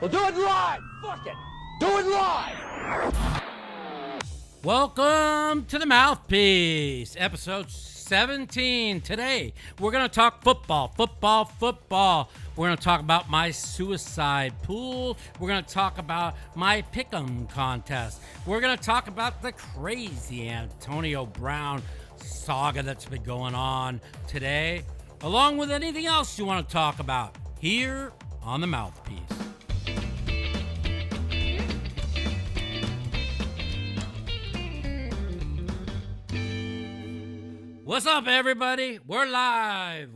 Well, do it live! Fuck it! Do it live! Welcome to the Mouthpiece, episode 17. Today, we're going to talk football. We're going to talk about my suicide pool. We're going to talk about my pick'em contest. We're going to talk about the crazy Antonio Brown saga that's been going on today, along with anything else you want to talk about here on the Mouthpiece. What's up, everybody? We're live,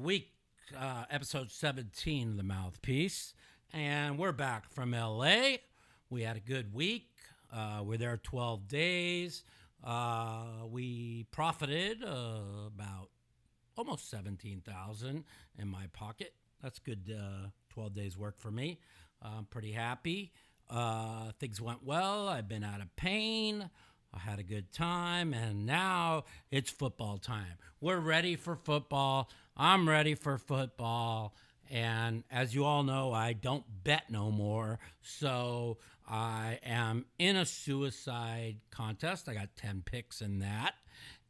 episode 17 of the Mouthpiece, and we're back from LA. We had a good week. We're there 12 days. We profited about almost $17,000 in my pocket. That's good 12 days work for me. I'm pretty happy. Things went well. I've been out of pain. I had a good time, and now it's football time. We're ready for football. I'm ready for football, and as you all know, I don't bet no more, so I am in a suicide contest. I got 10 picks in that,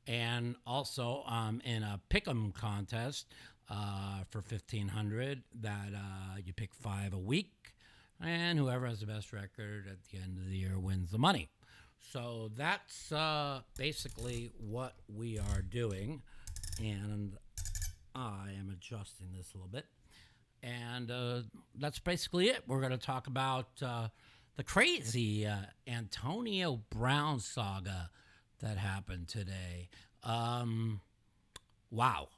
and also I'm in a pick'em contest for $1,500 that you pick 5 a week, and whoever has the best record at the end of the year wins the money. So that's basically what we are doing, and I am adjusting this a little bit, and that's basically it. We're going to talk about the crazy Antonio Brown saga that happened today. Wow,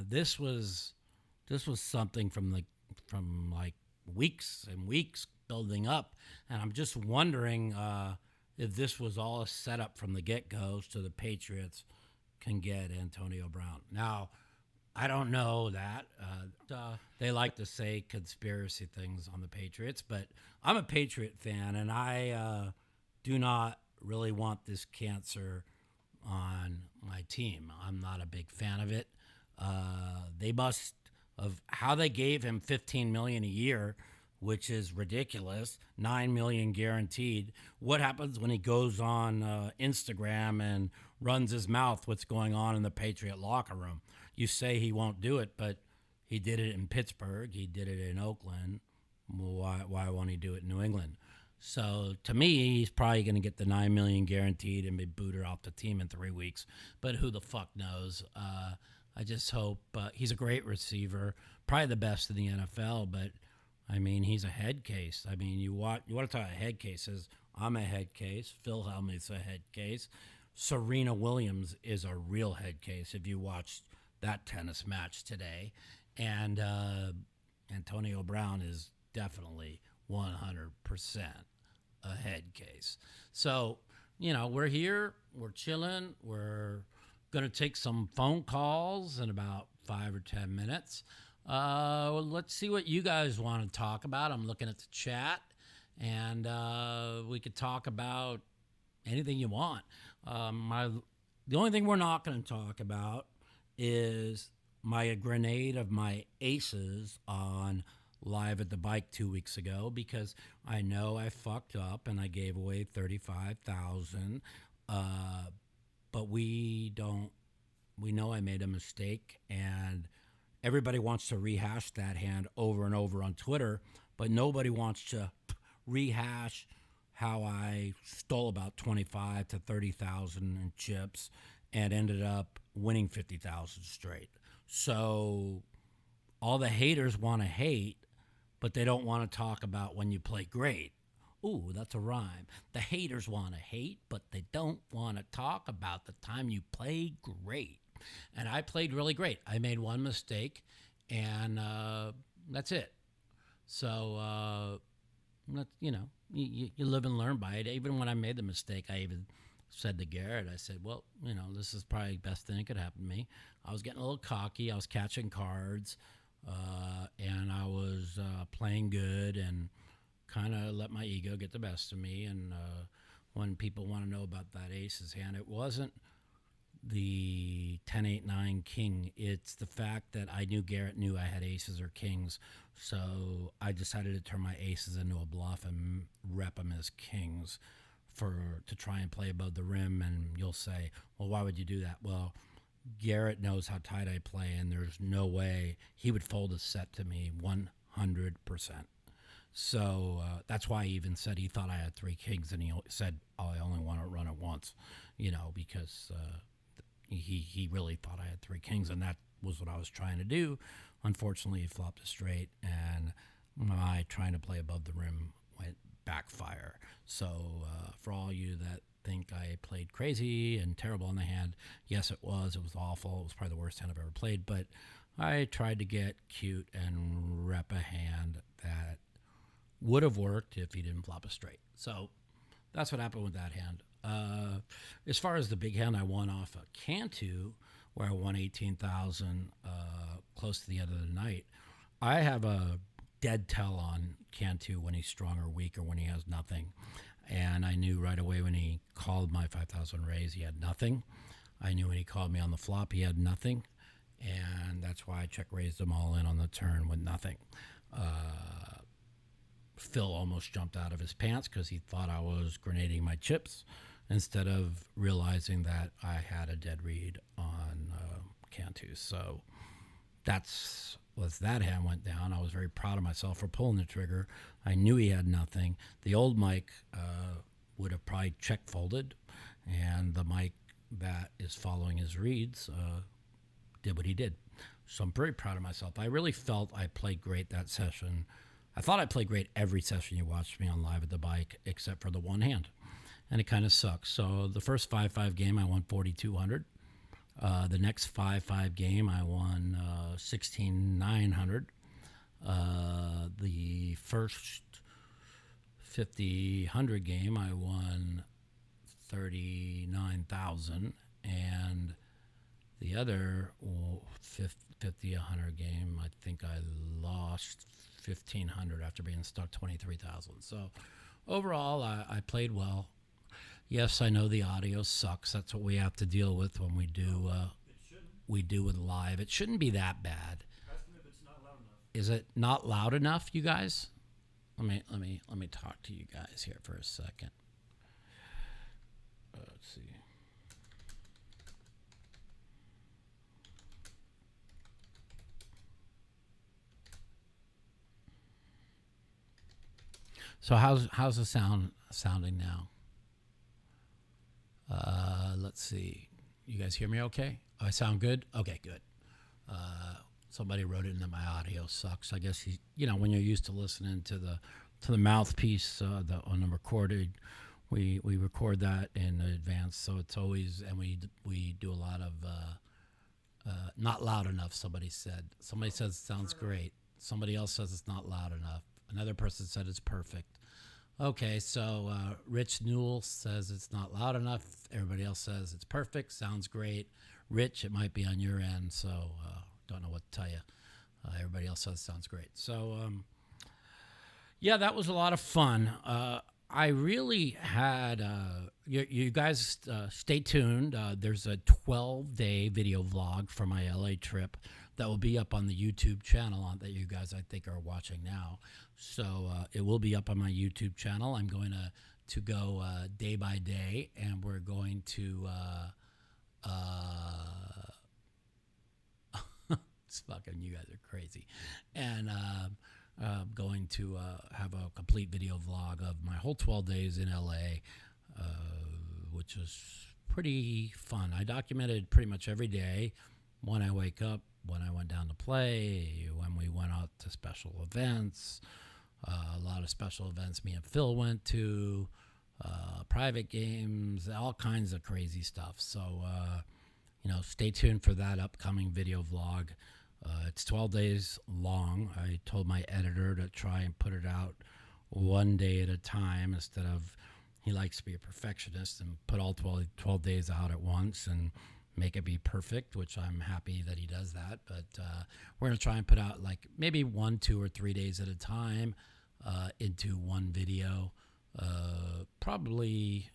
this was something from weeks and weeks building up, and I'm just wondering if this was all a setup from the get-go so the Patriots can get Antonio Brown. Now, I don't know that. They like to say conspiracy things on the Patriots, but I'm a Patriot fan, and I do not really want this cancer on my team. I'm not a big fan of it. They must have how they gave him $15 million a year, which is ridiculous. $9 million guaranteed. What happens when he goes on Instagram and runs his mouth what's going on in the Patriot locker room? You say he won't do it, but he did it in Pittsburgh. He did it in Oakland. Why won't he do it in New England? So to me, he's probably going to get the $9 million guaranteed and be booted off the team in 3 weeks. But who the fuck knows? I just hope he's a great receiver, probably the best in the NFL, but I mean, he's a head case. I mean, you want to talk about head cases. I'm a head case. Phil Hellmuth's a head case. Serena Williams is a real head case if you watched that tennis match today. And Antonio Brown is definitely 100% a head case. So, we're here. We're chilling. We're going to take some phone calls in about 5 or 10 minutes. Let's see what you guys want to talk about. I'm looking at the chat, and we could talk about anything you want. The only thing we're not going to talk about is my grenade of my aces on Live at the Bike 2 weeks ago, because I know I fucked up and I gave away $35,000. But we know I made a mistake, and everybody wants to rehash that hand over and over on Twitter, but nobody wants to rehash how I stole about 25 to 30,000 in chips and ended up winning 50,000 straight. So all the haters want to hate, but they don't want to talk about when you play great. Ooh, that's a rhyme. The haters want to hate, but they don't want to talk about the time you play great. And I played really great. I made one mistake, and that's it. So, you live and learn by it. Even when I made the mistake, I even said to Garrett, I said, well, this is probably the best thing that could happen to me. I was getting a little cocky. I was catching cards, and I was playing good and kind of let my ego get the best of me. And when people want to know about that aces hand, it wasn't the 10-8-9 king. It's the fact that I knew Garrett knew I had aces or kings, so I decided to turn my aces into a bluff and rep them as kings to try and play above the rim. And you'll say, well, why would you do that? Well, Garrett knows how tight I play, and there's no way he would fold a set to me 100%. So that's why he even said he thought I had three kings, and he said, oh, I only want to run it once, because he really thought I had three kings, and that was what I was trying to do. Unfortunately, he flopped a straight, and my trying to play above the rim went backfire. So for all you that think I played crazy and terrible in the hand, yes, it was. It was awful. It was probably the worst hand I've ever played, but I tried to get cute and rep a hand that would have worked if he didn't flop a straight. So that's what happened with that hand. As far as the big hand, I won off a Cantu, where I won 18,000 close to the end of the night. I have a dead tell on Cantu when he's strong or weak or when he has nothing. And I knew right away when he called my 5,000 raise, he had nothing. I knew when he called me on the flop, he had nothing. And that's why I check raised them all in on the turn with nothing. Phil almost jumped out of his pants because he thought I was grenading my chips instead of realizing that I had a dead read on Cantu. So that's was that hand went down. I was very proud of myself for pulling the trigger. I knew he had nothing. The old Mike would have probably check folded, and the Mike that is following his reads did what he did. So I'm very proud of myself. I really felt I played great that session. I thought I played great every session you watched me on Live at the Bike, except for the one hand, and it kind of sucks. So the first 5-5 game, I won 4,200. The next 5-5 game, I won 16,900. The first 50-100 game, I won 39,000, and the other 50-100 game, I think I lost 1,500 after being stuck 23,000. So overall, I played well. Yes, I know the audio sucks. That's what we have to deal with when we do with live. It shouldn't be that bad. Ask me if it's not loud enough. Is it not loud enough, you guys? Let me talk to you guys here for a second. Let's see. So how's the sounding now? Let's see. You guys hear me okay? I sound good? Okay, good. Somebody wrote it in that my audio sucks. I guess when you're used to listening to the mouthpiece on the recorded, we record that in advance, so it's always, and we do a lot of not loud enough. Somebody says it sounds great. Somebody else says it's not loud enough. Another person said it's perfect. Okay, so Rich Newell says it's not loud enough. Everybody else says it's perfect. Sounds great. Rich, it might be on your end, so don't know what to tell you. Everybody else says it sounds great. So, yeah, that was a lot of fun. I really had, you guys stay tuned. There's a 12-day video vlog for my LA trip that will be up on the YouTube channel that you guys, I think, are watching now. So it will be up on my YouTube channel. I'm going to go day by day, and we're going to it's fucking, you guys are crazy. And going to have a complete video vlog of my whole 12 days in LA, which is pretty fun. I documented pretty much every day, when I wake up, when I went down to play, when we went out to special events, a lot of special events me and Phil went to, private games, all kinds of crazy stuff. So, stay tuned for that upcoming video vlog. It's 12 days long. I told my editor to try and put it out one day at a time instead of, he likes to be a perfectionist and put all 12 days out at once and make it be perfect, which I'm happy that he does that. But we're going to try and put out like maybe 1, 2, or 3 days at a time into one video. Probably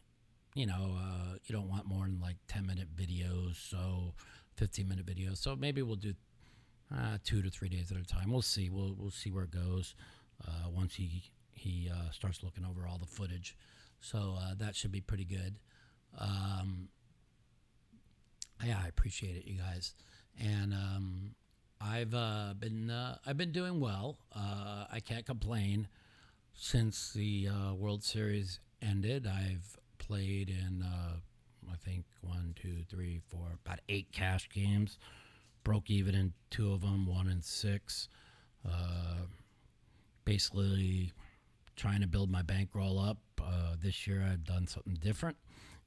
you don't want more than like 10-minute videos, so 15-minute videos. So maybe we'll do 2 to 3 days at a time. We'll see. We'll see where it goes once he starts looking over all the footage. So that should be pretty good. Yeah, I appreciate it, you guys. And I've been doing well. I can't complain. Since the World Series ended, I've played in I think 1, 2, 3, 4, about 8 cash games. Broke even in 2 of them, 1 in 6. Basically trying to build my bankroll up. This year I've done something different.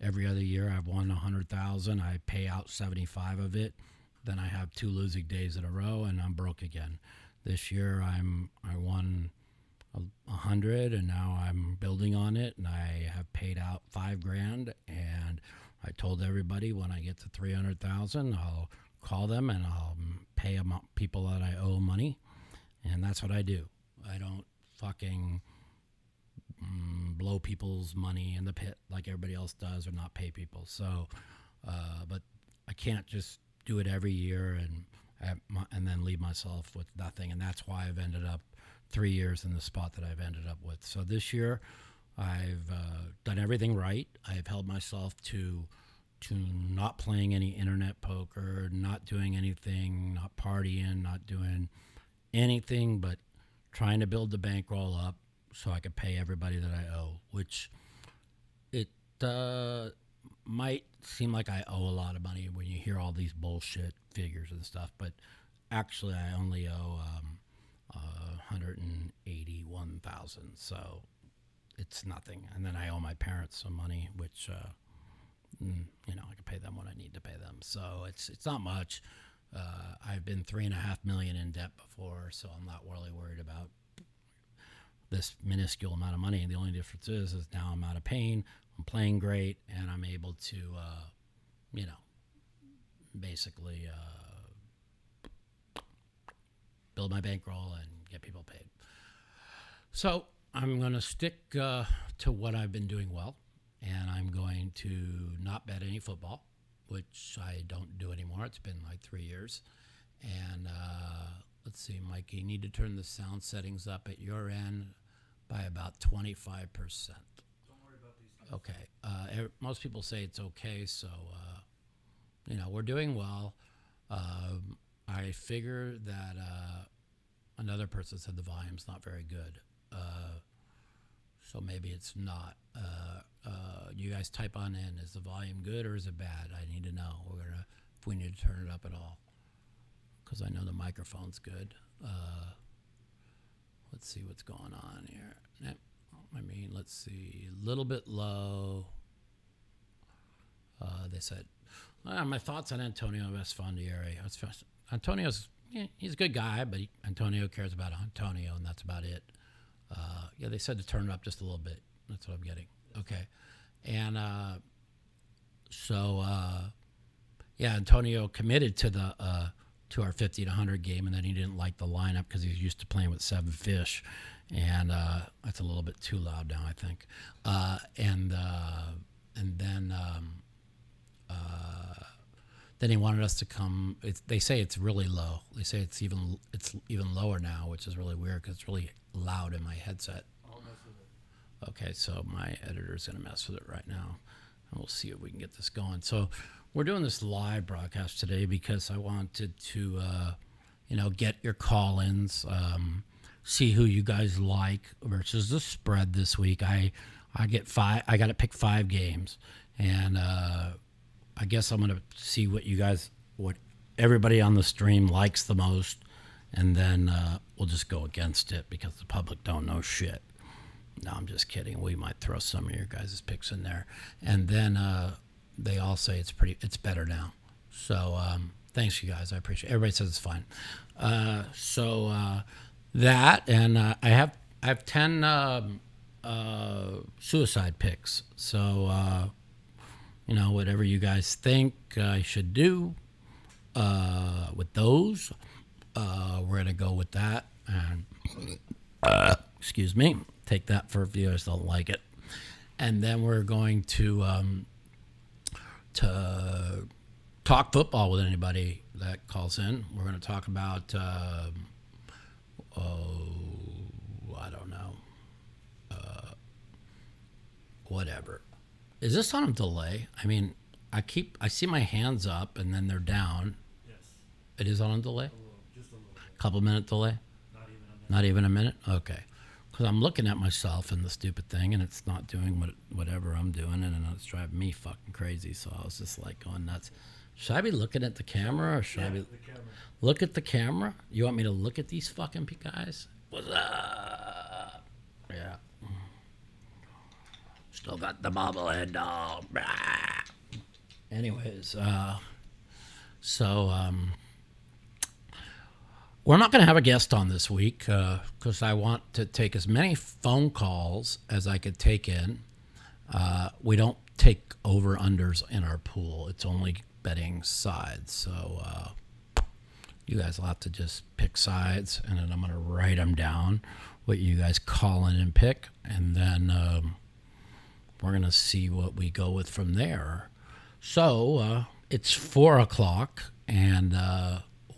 Every other year I've won 100,000. I pay out 75 of it. Then I have 2 losing days in a row, and I'm broke again. This year I won 100, and now I'm building on it, and I have paid out $5,000. And I told everybody when I get to 300,000, I'll call them and I'll pay them people that I owe money, and that's what I do. I don't fucking blow people's money in the pit like everybody else does, or not pay people. So, but I can't just do it every year and then leave myself with nothing. And that's why I've ended up 3 years in the spot that I've ended up with. So this year, I've done everything right. I've held myself to not playing any internet poker, not doing anything, not partying, not doing anything but trying to build the bankroll up so I could pay everybody that I owe, which it might seem like I owe a lot of money when you hear all these bullshit figures and stuff, but actually I only owe 181,000, so it's nothing. And then I owe my parents some money, which I can pay them when I need to pay them. So it's not much. I've been $3.5 million in debt before, so I'm not really worried about this minuscule amount of money. And the only difference is now I'm out of pain. I'm playing great, and I'm able to, basically build my bankroll and get people paid. So I'm going to stick to what I've been doing well, and I'm going to not bet any football, which I don't do anymore. It's been like 3 years. And let's see, Mike, you need to turn the sound settings up at your end by about 25%. Don't worry about these things. Okay. Most people say it's okay, so, we're doing well. I figure that another person said the volume's not very good. So maybe it's not. You guys type on in. Is the volume good or is it bad? I need to know. If we need to turn it up at all. Because I know the microphone's good. Let's see what's going on here. Let's see. A little bit low. They said, my thoughts on Antonio Vesfandieri. Antonio's, he's a good guy, but Antonio cares about Antonio, and that's about it. They said to turn it up just a little bit. That's what I'm getting. Okay. And Antonio committed to to our 50 to 100 game, and then he didn't like the lineup because he was used to playing with 7 fish, and that's a little bit too loud now, I think. Then he wanted us to come. They say it's really low. They say it's even lower now, which is really weird because it's really loud in my headset. I'll mess with it. Okay, so my editor's going to mess with it right now, and we'll see if we can get this going. So we're doing this live broadcast today because I wanted to, get your call-ins, see who you guys like versus the spread this week. I got to pick 5 games, and I guess I'm going to see what everybody on the stream likes the most, and then we'll just go against it because the public don't know shit. No, I'm just kidding. We might throw some of your guys' picks in there. And then they all say it's better now. So thanks, you guys. I appreciate it. Everybody says it's fine. That, and I have 10 suicide picks. So, whatever you guys think I should do with those, we're going to go with that. And, excuse me, take that for if you guys don't like it. and then we're going to talk football with anybody that calls in. We're going to talk about, I don't know, whatever. Is this on a delay? I mean, I see my hands up and then they're down. Yes. It is on a delay? Just a little bit. Couple minute delay? Not even a minute? Okay. Because I'm looking at myself in the stupid thing and it's not doing whatever I'm doing and it's driving me fucking crazy. So I was just like going nuts. Should I be looking at the camera or should I be The camera. look at the camera? You want me to look at these fucking guys? What's up? Yeah. Still got the bobblehead dog. Anyways, we're not going to have a guest on this week because I want to take as many phone calls as I could take in. We don't take over-unders in our pool. It's only betting sides. So you guys will have to just pick sides, and then I'm going to write them down, what you guys call in and pick, and then we're going to see what we go with from there. So it's 4 o'clock, and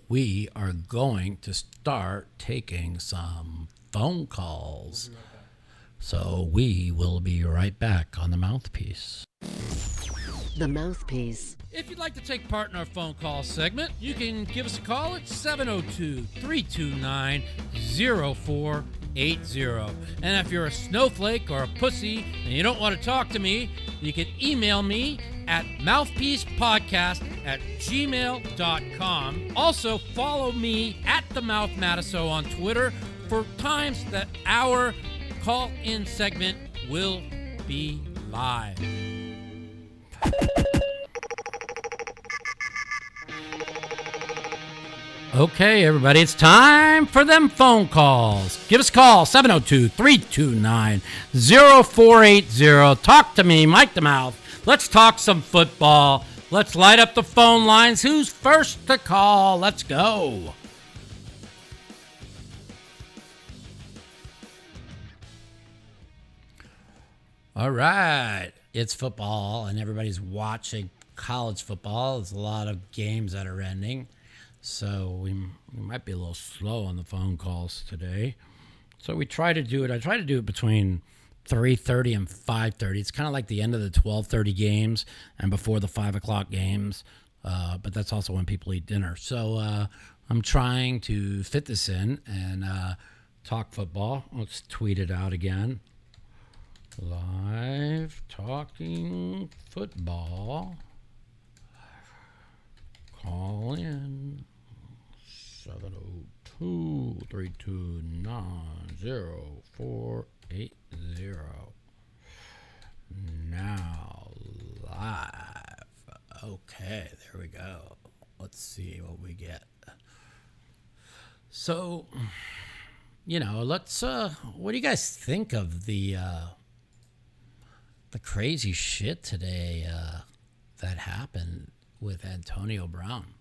we are going to start taking some phone calls. So we will be right back on the Mouthpiece. The Mouthpiece. If you'd like to take part in our phone call segment, you can give us a call at 702-329-0480. And if you're a snowflake or a pussy and you don't want to talk to me, you can email me at mouthpiecepodcast@gmail.com. Also, follow me at the Mouth Matusow on Twitter for times that our call-in segment will be live. Okay, everybody, it's time for them phone calls. Give us a call, 702-329-0480. Talk to me, Mike the Mouth. Let's talk some football. Let's light up the phone lines. Who's first to call? Let's go. All right. It's football, and everybody's watching college football. There's a lot of games that are ending. So we might be a little slow on the phone calls today. So we try to do it. I try to do it between 3:30 and 5:30. It's kind of like the end of the 12:30 games and before the 5 o'clock games. But that's also when people eat dinner. So I'm trying to fit this in and talk football. Let's tweet it out again. Live talking football. Call in 702-329-0480. Now live. Okay, there we go. Let's see what we get. So, let's what do you guys think of the crazy shit today that happened with Antonio Brown?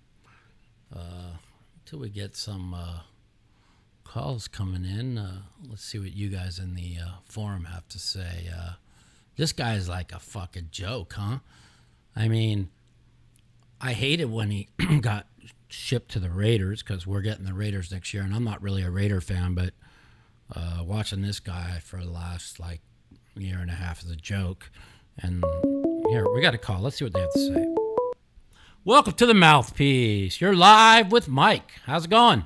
Till we get some calls coming in, let's see what you guys in the forum have to say. This guy's like a fucking joke, huh? I mean, I hated when he got shipped to the Raiders because we're getting the Raiders next year, and I'm not really a Raider fan, but watching this guy for the last year and a half is a joke. And here, we got a call. Let's see what they have to say. Welcome to the Mouthpiece. You're live with Mike. How's it going?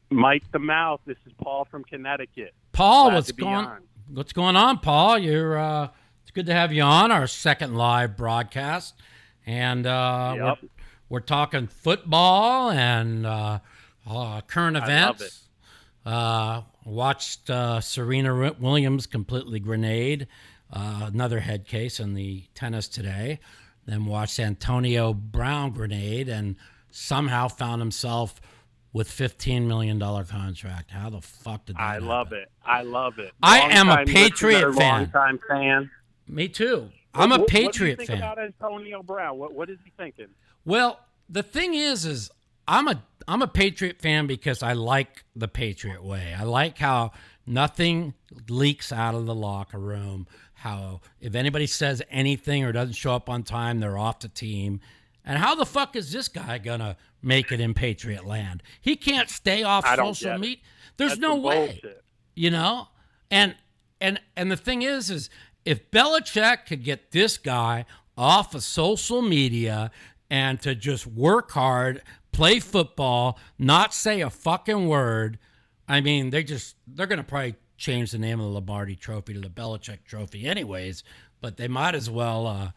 Mike the Mouth. This is Paul from Connecticut. Paul, Glad what's to be going on. What's going on, Paul? It's good to have you on our second live broadcast. And Yep. we're talking football and current events. Watched Serena Williams completely grenade another head case in the tennis today. Then watched Antonio Brown grenade and somehow found himself with $15 million contract. How the fuck did that happen? love it. I love it. I am a Long-time Patriot listener, fan. Long-time fan. Me too. I'm a Patriot What do you fan. think about Antonio Brown? What is he thinking? Well, the thing is I'm a Patriot fan because I like the Patriot way. I like how nothing leaks out of the locker room. How if anybody says anything or doesn't show up on time, they're off the team. And how the fuck is this guy gonna make it in Patriot land? He can't stay off I don't social get it. media. There's That's no some way. bullshit. You know? And the thing is if Belichick could get this guy off of social media and to just work hard, play football, not say a fucking word, I mean, they're going to probably change the name of the Lombardi Trophy to the Belichick Trophy anyways, but they might as well,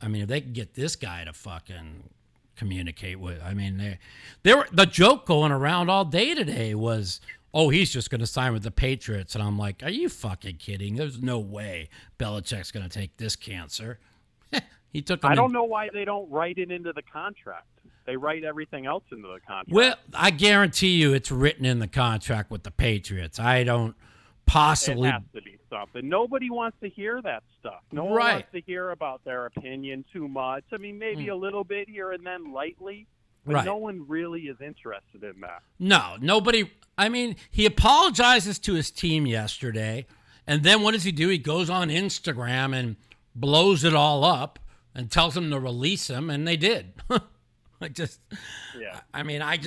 if they can get this guy to fucking communicate with, the joke going around all day today was, oh, he's just going to sign with the Patriots. And I'm like, are you fucking kidding? There's no way Belichick's going to take this cancer. He took. I don't know why they don't write it into the contract. They write everything else into the contract. Well, I guarantee you it's written in the contract with the Patriots. I don't possibly. It has to be something. Nobody wants to hear that stuff. No one Right. wants to hear about their opinion too much. I mean, maybe a little bit here and then lightly, but Right. no one really is interested in that. No, nobody. I mean, he apologizes to his team yesterday, and then what does he do? He goes on Instagram and blows it all up and tells them to release him, and they did. I just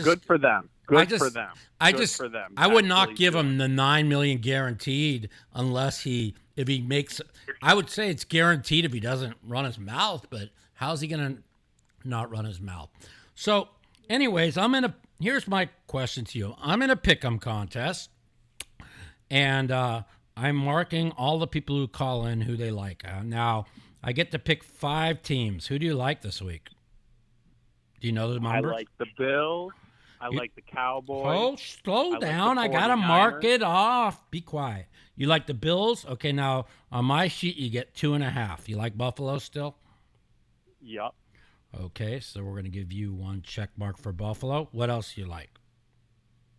Good for them. Good for them. For them. I would not give him the $9 million guaranteed unless if he makes. I would say it's guaranteed if he doesn't run his mouth. But how's he gonna not run his mouth? So, anyways, here's my question to you. I'm in a pick'em contest, and I'm marking all the people who call in who they like. Now, I get to pick 5 teams. Who do you like this week? Do you know the I numbers? like the Bills. I like the Cowboys. Oh, slow like the down. I got to 49ers. mark it off. Be quiet. You like the Bills? Okay, now on my sheet, you get 2.5. You like Buffalo still? Yep. Okay, so we're going to give you 1 check mark for Buffalo. What else you like?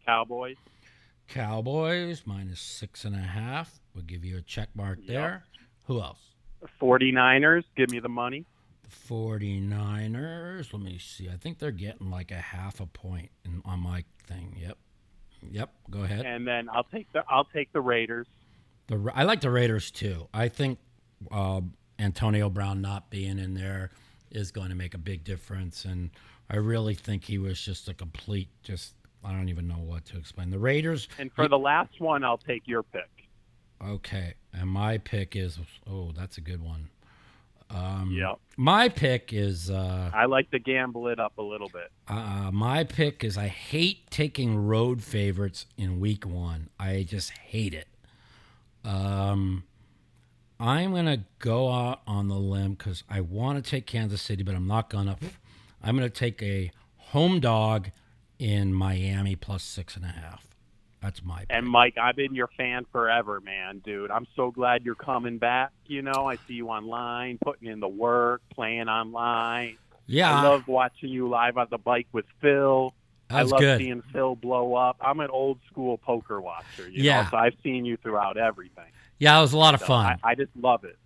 Cowboys. Cowboys minus 6.5. We'll give you a check mark there. Who else? 49ers. Give me the money. The 49ers. Let me see. I think they're getting like 0.5 point on my thing. Yep. Go ahead. And then I'll take the Raiders. I like the Raiders too. I think Antonio Brown not being in there is going to make a big difference, and I really think he was just a complete. I don't even know what to explain. The Raiders. And for the last one, I'll take your pick. Okay, and my pick is. Oh, that's a good one. Yep. My pick is. I like to gamble it up a little bit. My pick is. I hate taking road favorites in week 1. I just hate it. I'm gonna go out on the limb because I want to take Kansas City, but I'm not gonna. I'm gonna take a home dog in Miami plus 6.5. That's my pick. And Mike, I've been your fan forever, man, dude. I'm so glad you're coming back. You know, I see you online, putting in the work, playing online. Yeah, I love watching you live on the bike with Phil. That's I love good. seeing Phil blow up. I'm an old school poker watcher, you know, so I've seen you throughout everything. Yeah, it was a lot of fun. I just love it.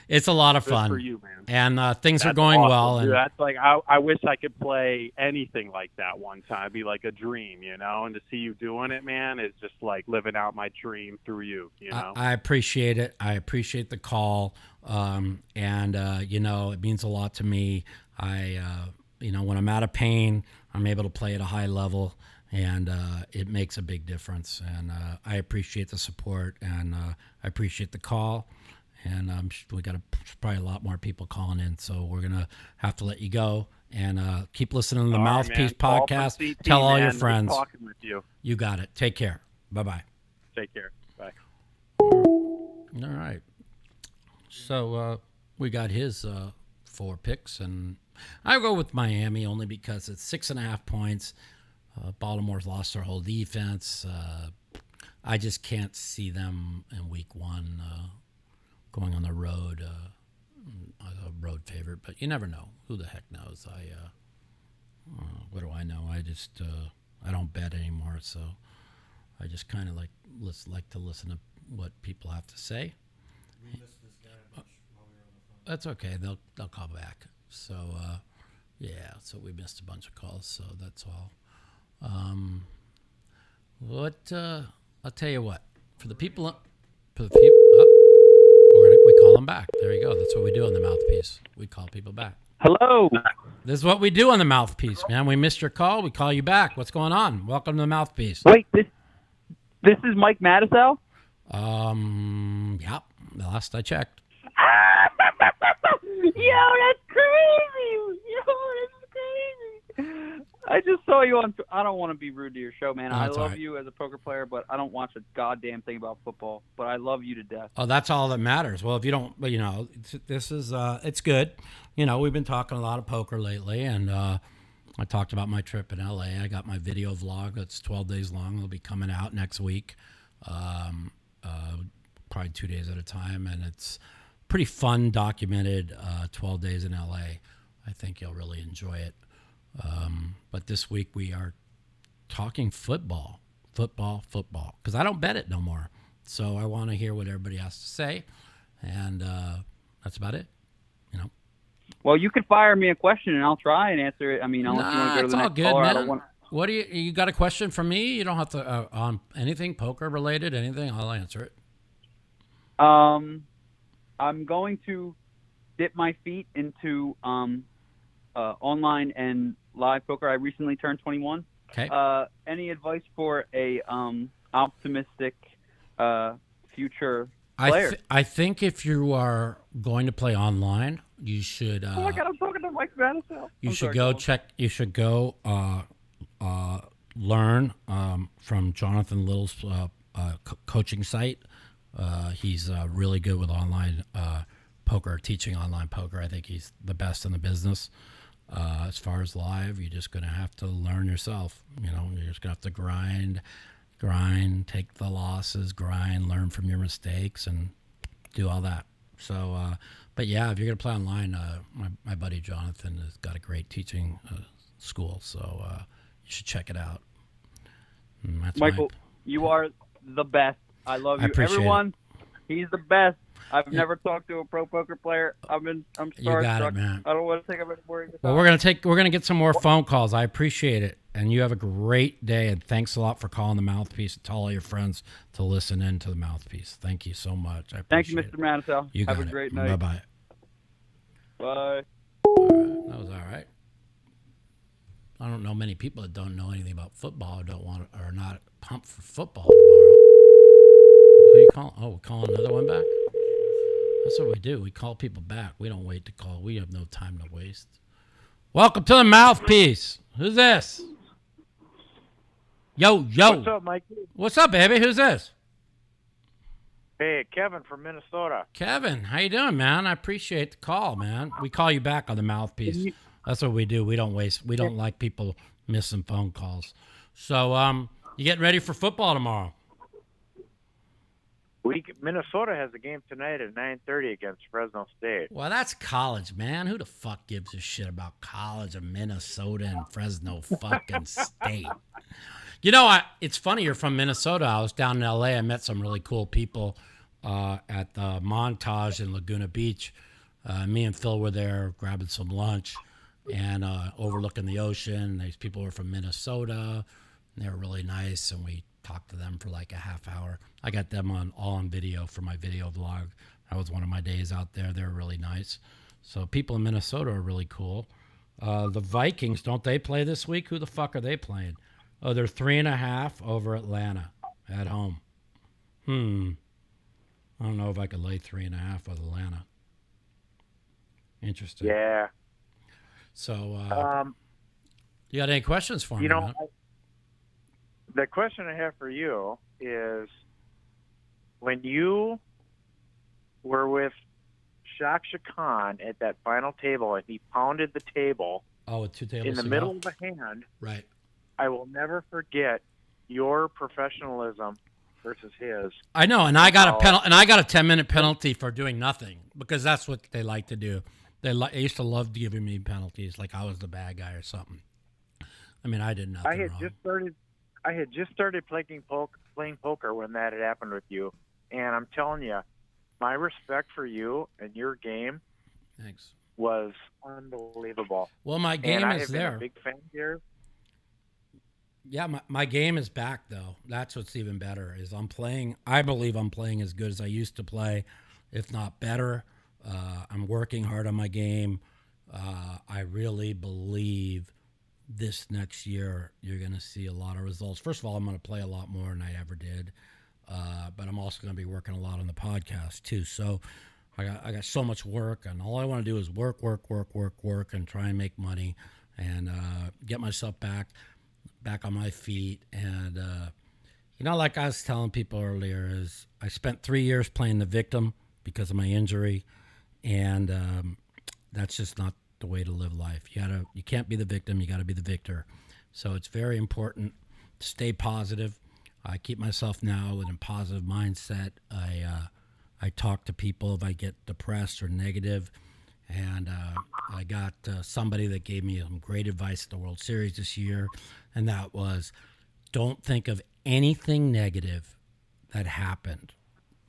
It's a lot of Good fun. for you, man. And things are That's going awesome, well. dude. And That's like I wish I could play anything like that one time. It'd be like a dream, you know. And to see you doing it, man, is just like living out my dream through you. You know. I appreciate it. I appreciate the call. You know, it means a lot to me. When I'm out of pain, I'm able to play at a high level, and it makes a big difference. And I appreciate the support, and I appreciate the call. And we got probably a lot more people calling in, so we're gonna have to let you go. And keep listening to the Mouthpiece podcast. CT, Tell all your man. friends. Good talking with you. You got it. Take care. Bye-bye. Take care. Bye. All right. So we got his 4 picks, and I go with Miami only because it's 6.5 points. Baltimore's lost their whole defense. I just can't see them in week 1 going on the road as a road favorite, but you never know. Who the heck knows? What do I know? I don't bet anymore, so I just kind of like to listen to what people have to say. We missed this guy a bunch while we were on the phone. That's okay. They'll call back. So so we missed a bunch of calls. So that's all. What? I'll tell you what. For the people, we call them back. There you go. That's what we do on the Mouthpiece. We call people back. Hello. This is what we do on the Mouthpiece, man. We missed your call. We call you back. What's going on? Welcome to the Mouthpiece. Wait, this is Mike Matusow? Yep. The last I checked. Yo, that's crazy. Yo, that's crazy. I just saw you on. I don't want to be rude to your show, man. No, I it's love all right. you as a poker player, but I don't watch a goddamn thing about football. But I love you to death. Oh, that's all that matters. Well, if you don't, this is, it's good. We've been talking a lot of poker lately, and I talked about my trip in LA. I got my video vlog that's 12 days long. It'll be coming out next week, probably 2 days at a time, and it's pretty fun, documented 12 days in LA. I think you'll really enjoy it. But this week we are talking football, because I don't bet it no more. So I want to hear what everybody has to say, and that's about it. Well, you can fire me a question, and I'll try and answer it. I mean, unless you want to go to it's the all next good, caller, I man. don't want. What do you got a question for me? You don't have to on anything poker related, anything. I'll answer it. I'm going to dip my feet into online and live poker. I recently turned 21. Okay. Any advice for a optimistic future player? I think if you are going to play online, you should. Oh my God, I'm talking to Mike Matusow. You should go check. You should go learn from Jonathan Little's coaching site. He's really good with online poker, teaching online poker. I think he's the best in the business. As far as live, you're just going to have to learn yourself. You're just going to have to grind, take the losses, learn from your mistakes, and do all that. So, but yeah, if you're going to play online, my buddy Jonathan has got a great teaching school, so you should check it out. That's Michael, you are the best. I love you. I appreciate Everyone, he's the best. I've never talked to a pro poker player. I'm starstruck. You got it, man. I don't want to take up any more of your Well, time. we're gonna get some more phone calls. I appreciate it, and you have a great day. And thanks a lot for calling the Mouthpiece. And tell all your friends to listen in to the Mouthpiece. Thank you so much. I Thank you, appreciate Mr. Matusow. You got Have a it. great night. Bye. Bye. That was all right. I don't know many people that don't know anything about football or are not pumped for football tomorrow. Who are you calling? Oh, we're calling another one back? That's what we do. We call people back. We don't wait to call. We have no time to waste. Welcome to the Mouthpiece. Who's this? Yo. What's up, Mike? What's up, baby? Who's this? Hey, Kevin from Minnesota. Kevin. How you doing, man? I appreciate the call, man. We call you back on the Mouthpiece. That's what we do. We don't waste. We don't like people missing phone calls. So, you getting ready for football tomorrow? Minnesota has a game tonight at 9:30 against Fresno State. Well, that's college, man. Who the fuck gives a shit about college and Minnesota and Fresno fucking State? It's funny you're from Minnesota. I was down in L.A. I met some really cool people at the Montage in Laguna Beach. Me and Phil were there grabbing some lunch and overlooking the ocean. These people were from Minnesota. And they were really nice, and we talked to them for like a half hour. I got them all on video for my video vlog. That was one of my days out there. They were really nice. So people in Minnesota are really cool. The Vikings, don't they play this week? Who the fuck are they playing? Oh, they're 3.5 over Atlanta at home. I don't know if I could lay 3.5 with Atlanta. Interesting. Yeah. So, you got any questions for me? Man? The question I have for you is, when you were with Shaksha Khan at that final table and he pounded the table with 2 tables in the to middle go? of the hand, Right. I will never forget your professionalism versus his. I know, and I got a penalty, and I got a 10-minute penalty for doing nothing because that's what they like to do. They used to love giving me penalties, like I was the bad guy or something. I mean, I did nothing wrong. I had just started playing poker when that had happened with you, and I'm telling you, my respect for you and your game Thanks. was unbelievable. Well, my game and I is have there. been a big fan here. Yeah, my game is back though. That's what's even better is I'm playing. I believe I'm playing as good as I used to play, if not better. I'm working hard on my game. I really believe this next year you're going to see a lot of results. First of all, I'm going to play a lot more than I ever did, but I'm also going to be working a lot on the podcast too. So I got so much work, and all I want to do is work, and try and make money, and get myself back on my feet. And like I was telling people earlier, is I spent 3 years playing the victim because of my injury, and that's just not the way to live life. You can't be the victim. You got to be the victor. So it's very important to stay positive. I keep myself now in a positive mindset. I talk to people if I get depressed or negative, and I got somebody that gave me some great advice at the World Series this year, and that was, don't think of anything negative that happened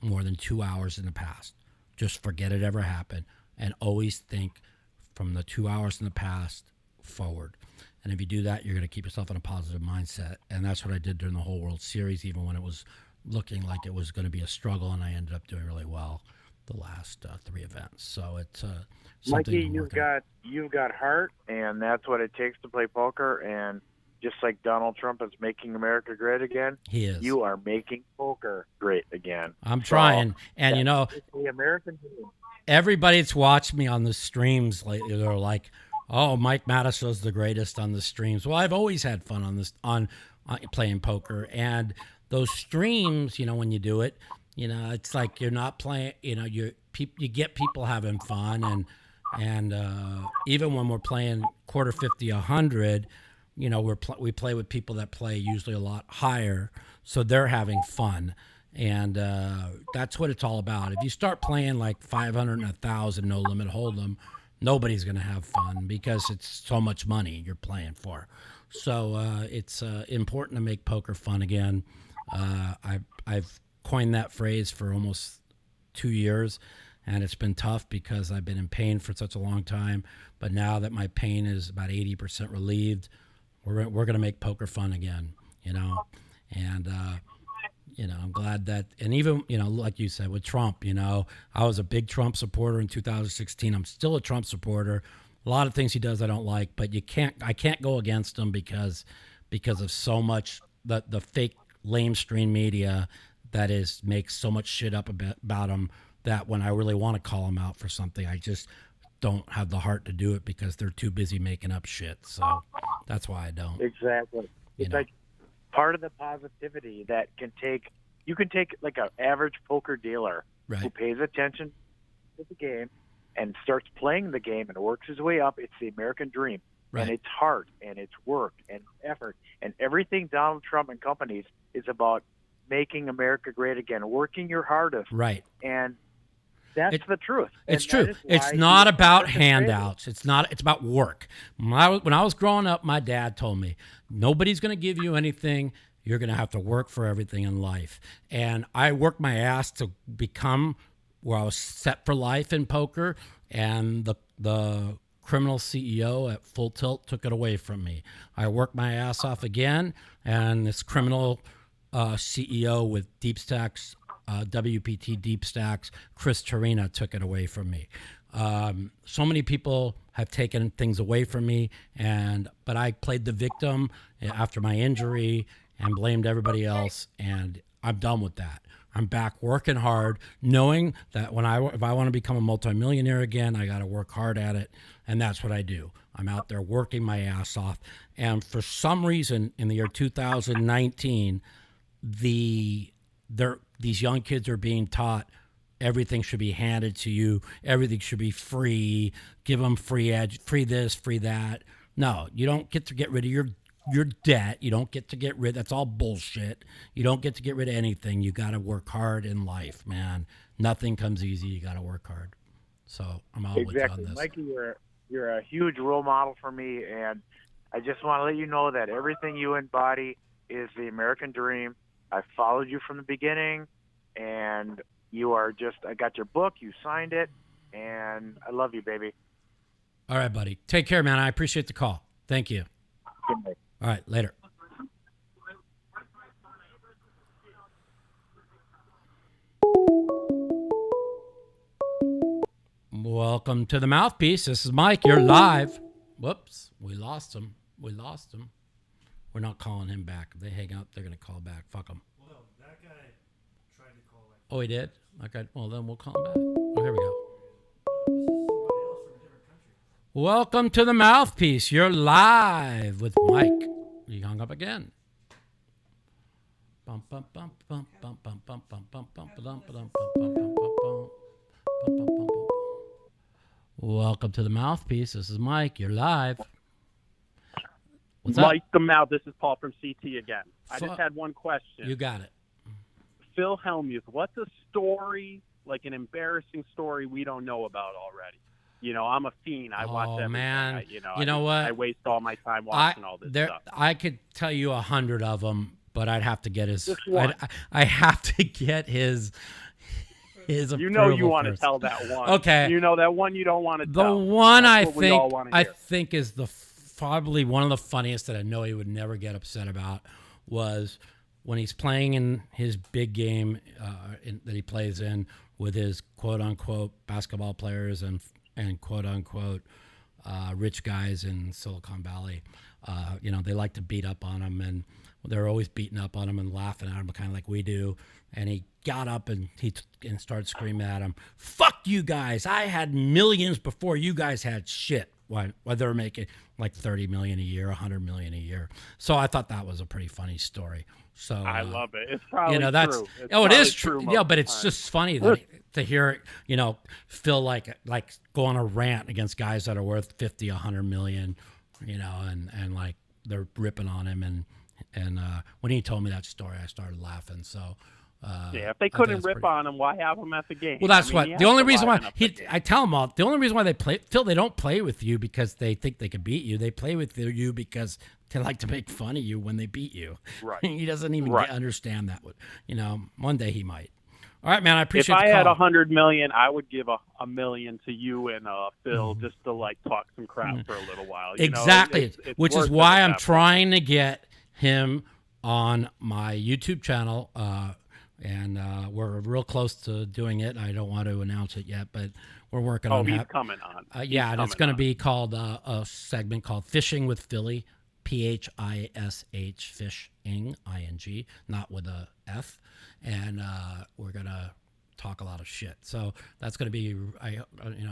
more than 2 hours in the past. Just forget it ever happened, and always think from the 2 hours in the past forward. And if you do that, you're going to keep yourself in a positive mindset. And that's what I did during the whole World Series, even when it was looking like it was going to be a struggle, and I ended up doing really well the last 3 events. So it's something. Mikey, you've got heart, and that's what it takes to play poker. And just like Donald Trump is making America great again, he is. You are making poker great again. I'm trying, and it's the American dream. Everybody that's watched me on the streams lately, they're like, "Oh, Mike Matusow's the greatest on the streams." Well, I've always had fun on playing poker, and those streams, when you do it, it's like you're not playing. You get people having fun, and even when we're playing quarter 50, 100, we play with people that play usually a lot higher, so they're having fun. And that's what it's all about. If you start playing like 500 and 1,000 no limit hold'em, nobody's going to have fun because it's so much money you're playing for. So it's important to make poker fun again. I've coined that phrase for almost 2 years, and it's been tough because I've been in pain for such a long time. But now that my pain is about 80% relieved, we're going to make poker fun again, and I'm glad that, and even, like you said, with Trump, I was a big Trump supporter in 2016. I'm still a Trump supporter. A lot of things he does I don't like, but I can't go against him because of so much the fake lamestream media that makes so much shit up about him, that when I really want to call him out for something, I just don't have the heart to do it because they're too busy making up shit. So that's why I don't. Exactly. It's like part of the positivity that you can take like an average poker dealer who pays attention to the game and starts playing the game and works his way up. It's the American dream. Right. And it's heart and it's work and effort, and everything Donald Trump and companies is about making America great again, working your hardest. Right. And that's the truth. It's true. It's not about handouts. It's about work. When I was growing up, my dad told me, nobody's going to give you anything. You're going to have to work for everything in life. And I worked my ass to become where I was set for life in poker, and the criminal CEO at Full Tilt took it away from me. I worked my ass off again, and this criminal CEO with Deep Stacks, WPT Deep Stacks, Chris Torina, took it away from me. So many people have taken things away from me, but I played the victim after my injury and blamed everybody else, and I'm done with that. I'm back working hard, knowing that if I want to become a multimillionaire again, I got to work hard at it, and that's what I do. I'm out there working my ass off, and for some reason, in the year 2019, these young kids are being taught everything should be handed to you, everything should be free, give them free this, free that. No, you don't get to get rid of your debt. You don't get to get rid. That's all bullshit. You don't get to get rid of anything. You got to work hard in life, man. Nothing comes easy. You got to work hard. So I'm all with you on this. Mikey, you're a huge role model for me, and I just want to let you know that everything you embody is the American dream. I followed you from the beginning, and you are I got your book, you signed it, and I love you, baby. All right, buddy. Take care, man. I appreciate the call. Thank you. Good night. All right, later. Welcome to the Mouthpiece. This is Mike. You're live. Whoops, we lost him. We're not calling him back. If they hang up, they're going to call back. Fuck them. Well, no, that guy tried to call like. Oh, he did? Okay, well, then we'll call him back. Oh, here we go. Somebody else from a different country. Welcome to the Mouthpiece. You're live with Mike. You hung up again. Bum, bum, bum, bum, bum, bum, bum, bum, bum, bum, bum, bum, bum, bum, bum. Welcome to the Mouthpiece. This is Mike. You're live. What's Mike up? the Mouth. This is Paul from CT again. I just had one question. You got it. Phil Hellmuth, what's a story, like an embarrassing story we don't know about already? You know, I'm a fiend. I watch everything. Man. You know what? I waste all my time watching all this stuff. I could tell you 100 of them, but I'd have to get his. Just one. I have to get his You know you want to first. tell that one. Okay. You know that one you don't want to The tell. one That's what we all wanna I hear. think is probably one of the funniest that I know he would never get upset about was when he's playing in his big game that he plays in with his quote unquote basketball players and quote unquote rich guys in Silicon Valley. They like to beat up on him, and they're always beating up on him and laughing at him, kind of like we do. And he got up and and started screaming at him, "Fuck you guys! I had millions before you guys had shit." Why they're making like 30 million a year, 100 million a year. So I thought that was a pretty funny story. So I love it. It's probably that's true. It's it is true. true. Yeah, but it's just funny to hear Phil like go on a rant against guys that are worth 50, 100 million, and like they're ripping on him and when he told me that story, I started laughing. So. If they couldn't rip on him, why have him at the game? Well, that's the only reason why I tell them all. The only reason why they play, Phil, they don't play with you because they think they can beat you. They play with you because they like to make fun of you when they beat you. Right. He doesn't even understand that. One day he might. All right, man. I appreciate. If I the had call. 100 million, I would give a million to you and Phil just to like talk some crap for a little while. Exactly, it's which is worth it why at I'm that point. trying to get him on my YouTube channel. And we're real close to doing it. I don't want to announce it yet, but we're working on that. Oh, he's coming on. Yeah, and it's going to be called a segment called Fishing with Philly, PHISH, fishing, ING, not with a F. And we're going to talk a lot of shit. So that's going to be,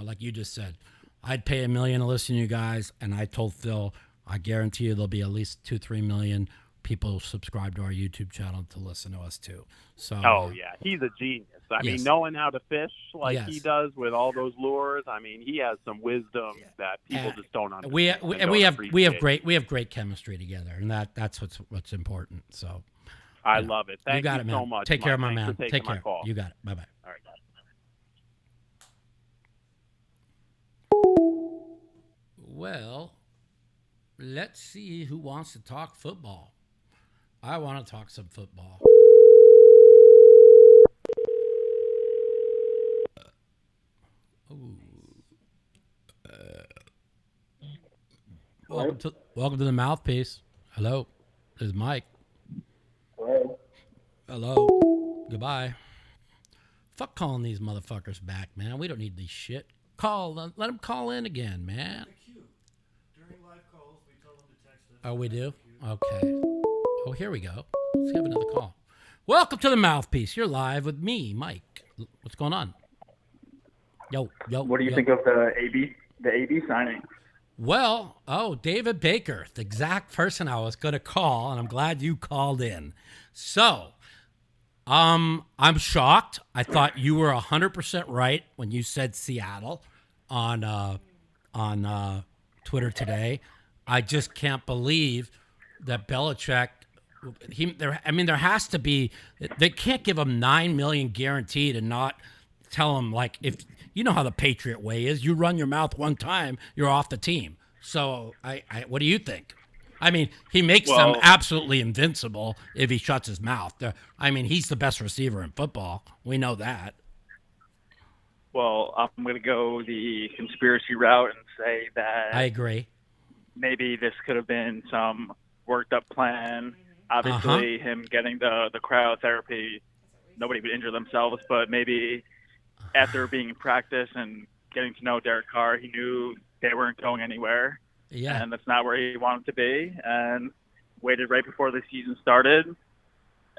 like you just said, I'd pay $1 million to listen to you guys. And I told Phil, I guarantee you there'll be at least 2-3 million people subscribe to our YouTube channel to listen to us too. So yeah, he's a genius. I mean, Yes. knowing how to fish like Yes. he does with all those lures, I mean, he has some wisdom that people just don't understand. we have great chemistry together, and that's what's important. So I love it. Thank you got you it, man. so much. Take care, Mike. my Thanks man. for taking Take my care. call. You got it. Bye bye. All right. Well, let's see who wants to talk football. I want to talk some football. Welcome to the Mouthpiece. Hello, this is Mike. Hello. Goodbye. Fuck calling these motherfuckers back, man. We don't need these shit. Let them call in again, man. During live calls, we tell them to text us. Oh, we do? Okay. Oh, here we go. Let's have another call. Welcome to the Mouthpiece. You're live with me, Mike. What's going on? Yo. What do you think of the AB signing? Well, David Baker, the exact person I was going to call, and I'm glad you called in. So, I'm shocked. I thought you were 100% right when you said Seattle on Twitter today. I just can't believe that Belichick. There has to be. They can't give him $9 million guaranteed and not tell him, like, if you know how the Patriot way is. You run your mouth one time, you're off the team. So what do you think? I mean, he makes them absolutely invincible if he shuts his mouth. He's the best receiver in football. We know that. Well, I'm going to go the conspiracy route and say that I agree. maybe this could have been some worked up plan. Obviously, him getting the cryotherapy, nobody would injure themselves, but maybe after being in practice and getting to know Derek Carr. He knew they weren't going anywhere, Yeah. and that's not where he wanted to be, and waited right before the season started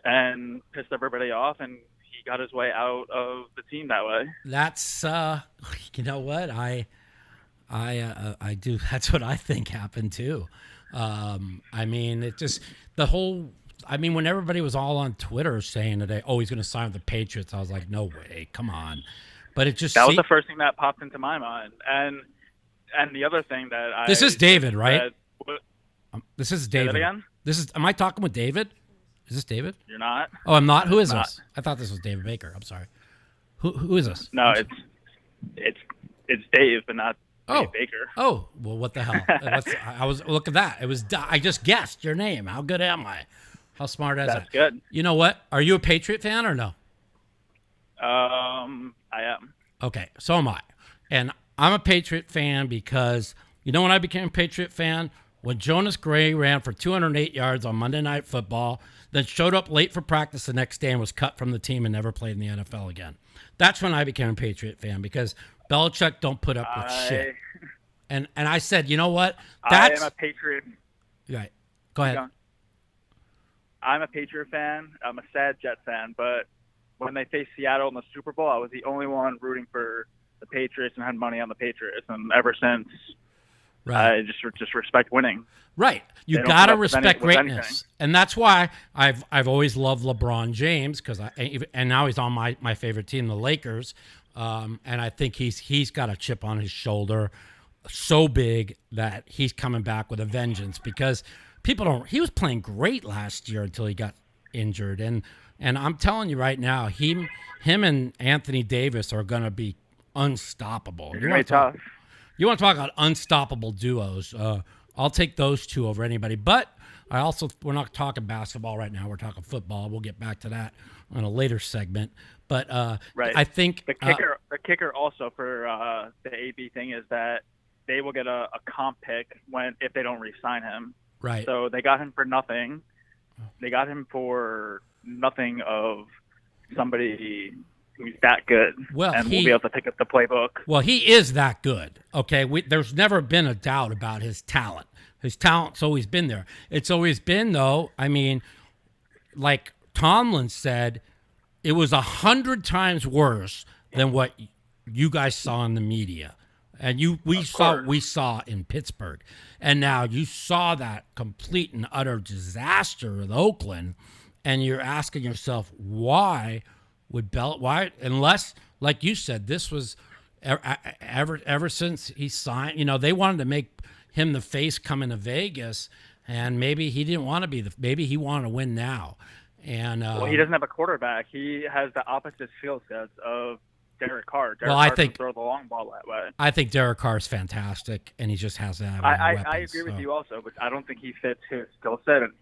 and pissed everybody off, and he got his way out of the team that way. That's you know what, I do. That's what I think happened too. I mean, it just the whole. I mean, when everybody was all on Twitter saying today, "Oh, he's going to sign with the Patriots," I was like, "No way, come on!" But it just that was the first thing that popped into my mind, and the other thing that this is David, right? Said, this is say David. that again? This is. Am I talking with David? Is this David? You're not. Oh, I'm not. Who is Not. this? I thought this was David Baker. I'm sorry. Who is this? No, it's Dave, but not Dave Baker. Oh, well, what the hell? I was look at that. It was. I just guessed your name. How good am I? How smart is that? That's good. You know what? Are you a Patriot fan or no? I am. Okay, so am I. And I'm a Patriot fan because, you know when I became a Patriot fan? When Jonas Gray ran for 208 yards on Monday Night Football, then showed up late for practice the next day and was cut from the team and never played in the NFL again. That's when I became a Patriot fan because Belichick don't put up with shit. And I said, you know what? I am a Patriot. Right. Go ahead. I'm a Patriot fan. I'm a sad Jet fan, but when they faced Seattle in the Super Bowl, I was the only one rooting for the Patriots and had money on the Patriots. And ever since, I just respect winning. Right. You got to respect greatness. And that's why I've always loved LeBron James and now he's on my favorite team, the Lakers. And I think he's got a chip on his shoulder so big that he's coming back with a vengeance because he was playing great last year until he got injured. And I'm telling you right now, him and Anthony Davis are going to be unstoppable. You want to talk about unstoppable duos? I'll take those two over anybody. But we're not talking basketball right now. We're talking football. We'll get back to that on a later segment. But I think the kicker also for the AB thing is that they will get a comp pick if they don't re-sign him. Right. So they got him for nothing. They got him for nothing of somebody who's that good. Well, and we'll be able to pick up the playbook. Well, he is that good. Okay, there's never been a doubt about his talent. His talent's always been there. It's always been, though, I mean, like Tomlin said, it was 100 times worse than what you guys saw in the media. And we saw in Pittsburgh. And now you saw that complete and utter disaster with Oakland, and you're asking yourself, why, unless, like you said, this was ever since he signed, they wanted to make him the face coming to Vegas, and maybe he didn't want to maybe he wanted to win now. And he doesn't have a quarterback. He has the opposite skill sets of Derek Carr. I think throw the long ball that way. I think Derek Carr is fantastic, and he just has to have weapons. I agree with you also, but I don't think he fits his skill set. And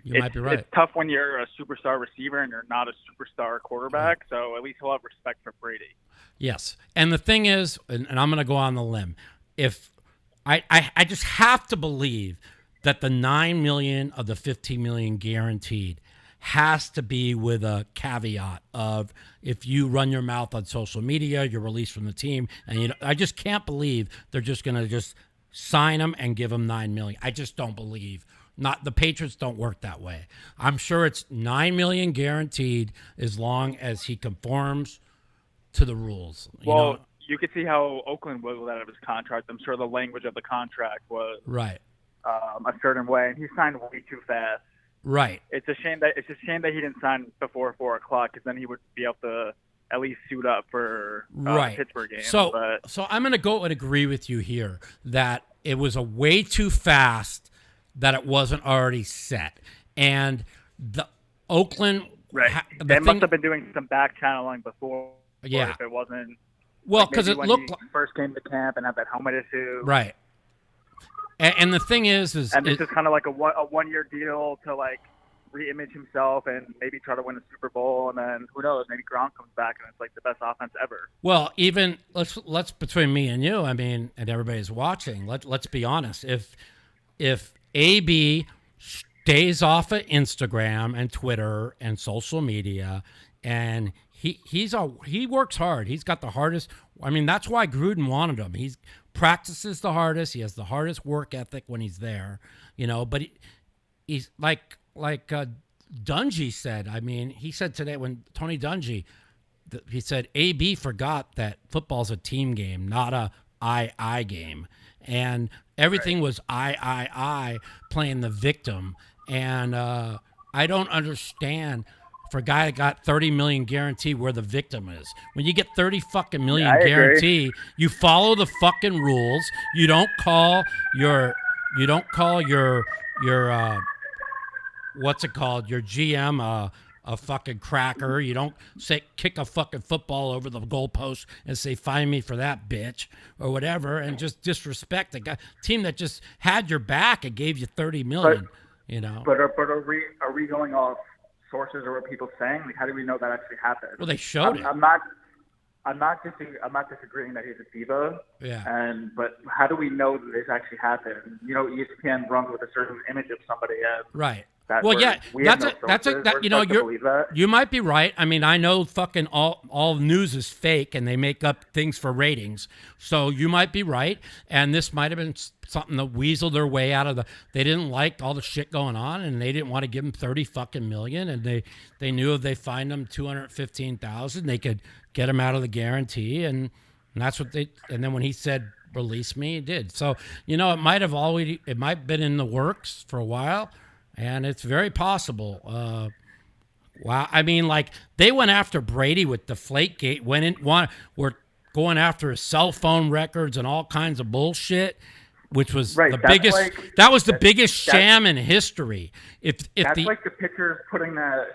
you might be right. It's tough when you're a superstar receiver and you're not a superstar quarterback. So at least he'll have respect for Brady. Yes, and the thing is, and I'm going to go on the limb, if I just have to believe that the $9 million of the $15 million guaranteed has to be with a caveat of if you run your mouth on social media, you're released from the team. And I just can't believe they're just going to just sign him and give him $9 million. I just don't believe. The Patriots don't work that way. I'm sure it's $9 million guaranteed as long as he conforms to the rules. You could see how Oakland wiggled out of his contract. I'm sure the language of the contract was right a certain way, and he signed way too fast. Right. It's a shame that he didn't sign before 4:00 because then he would be able to at least suit up for the Pittsburgh game. So I'm going to go and agree with you here that it was a way too fast that it wasn't already set, and the Oakland they must have been doing some back channeling before. Yeah. If it wasn't. Well, because it looked like first came to camp and had that helmet issue. Right. And the thing is this is kind of like a 1-year deal to like re-image himself and maybe try to win a Super Bowl, and then who knows, maybe Gronk comes back and it's like the best offense ever. Well, even let's between me and you, I mean, and everybody's watching. Let's be honest. If AB days off of Instagram and Twitter and social media, and he works hard. He's got the hardest. I mean, that's why Gruden wanted him. He practices the hardest. He has the hardest work ethic when he's there, But he's like Dungy said. I mean, he said today when Tony Dungy, he said AB forgot that football's a team game, not a I game, and everything was I playing the victim. And I don't understand for a guy that got 30 million guarantee where the victim is. When you get 30 fucking million guarantee, you follow the fucking rules. You don't call your what's it called? Your GM a fucking cracker. You don't say kick a fucking football over the goalpost and say find me for that bitch or whatever, and just disrespect the guy team that just had your back and gave you 30 million. But are we going off sources or what people saying? Like, how do we know that actually happened? Well, they showed it. I'm not disagreeing that he's a diva. Yeah. But how do we know that this actually happened? ESPN runs with a certain image of somebody. Right. You might be right. I mean, I know fucking all news is fake and they make up things for ratings. So you might be right. And this might have been something that weaseled their way out of they didn't like all the shit going on and they didn't want to give him 30 fucking million. And they knew if they fined him 215,000, they could get him out of the guarantee. And that's what and then when he said, release me, he did. So, it might have been in the works for a while. And it's very possible. Wow. I mean, like, they went after Brady with Deflategate, were going after his cell phone records and all kinds of bullshit, which was the biggest. That was the biggest sham in history. That's like the pitchers putting the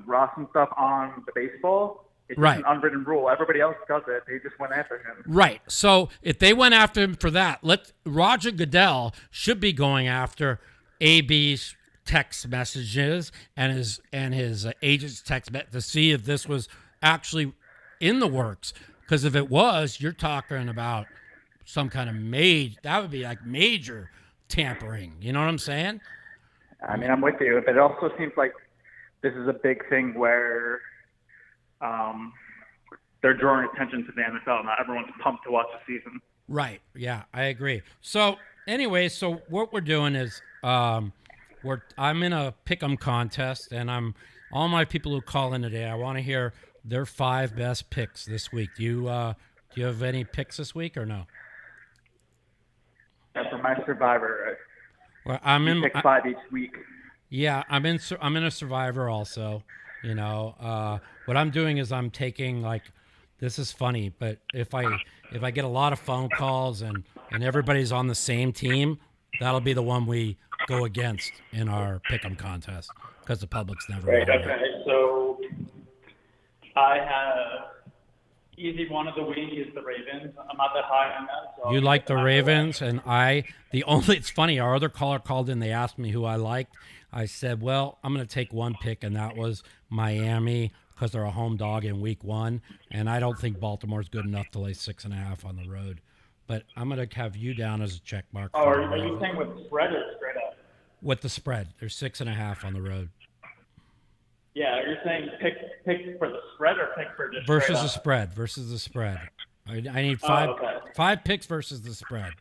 Ross and stuff on the baseball. It's just an unwritten rule. Everybody else does it. They just went after him. Right. So if they went after him for that, Roger Goodell should be going after AB's text messages and his agent's text to see if this was actually in the works. Because if it was, you're talking about some kind of that would be like major tampering. You know what I'm saying? I mean, I'm with you, but it also seems like this is a big thing where they're drawing attention to the NFL. Not everyone's pumped to watch the season. Right. Yeah, I agree. So anyway, what we're doing is I'm in a pick'em contest, and all my people who call in today, I want to hear their 5 best picks this week. Do you have any picks this week or no? For my Survivor, well, pick 5 each week. Yeah, I'm in a Survivor also. What I'm doing is I'm taking, like, this is funny, but if I get a lot of phone calls and everybody's on the same team, that'll be the one we go against in our pick'em contest because the public's never right. won. Okay, so I have easy one of the week is the Ravens. I'm not that high on that. So you like the Ravens, and it's funny. Our other caller called in. They asked me who I liked. I said, well, I'm going to take one pick, and that was Miami because they're a home dog in week 1, and I don't think Baltimore's good enough to lay 6.5 on the road. But I'm going to have you down as a check mark. Oh, are you saying with spread or straight up? With the spread. There's 6.5 on the road. Yeah, you're saying pick for the spread or pick for just versus the spread. I need 5 5 picks versus the spread.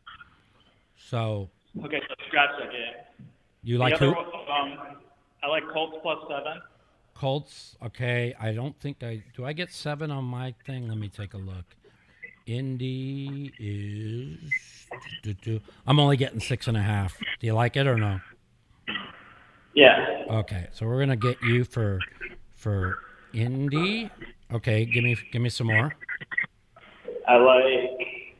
So. Okay, so scratch that game. You like who? I like Colts +7. Colts. Okay, I don't think do. I get 7 on my thing. Let me take a look. Indy is. I'm only getting 6.5. Do you like it or no? Yeah. Okay, so we're gonna get you for Indy. Okay, give me some more. I like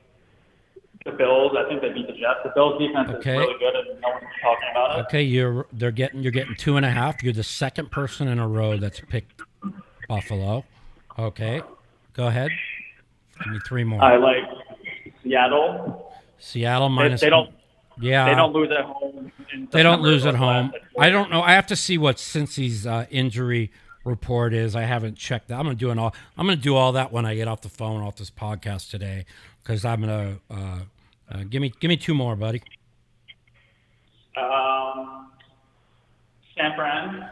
the Bills. I think they beat the Jets. The Bills defense is really good, and no one's talking about it. Okay, you're getting 2.5. You're the second person in a row that's picked Buffalo. Okay, go ahead. Give me 3 more. I like Seattle. Seattle minus. They don't. Yeah. They don't lose at home. They don't lose at home. I don't know. I have to see what Cincy's injury report is. I haven't checked that. I'm gonna do all that when I get off the phone off this podcast today, because I'm gonna give me 2 more, buddy. San Fran.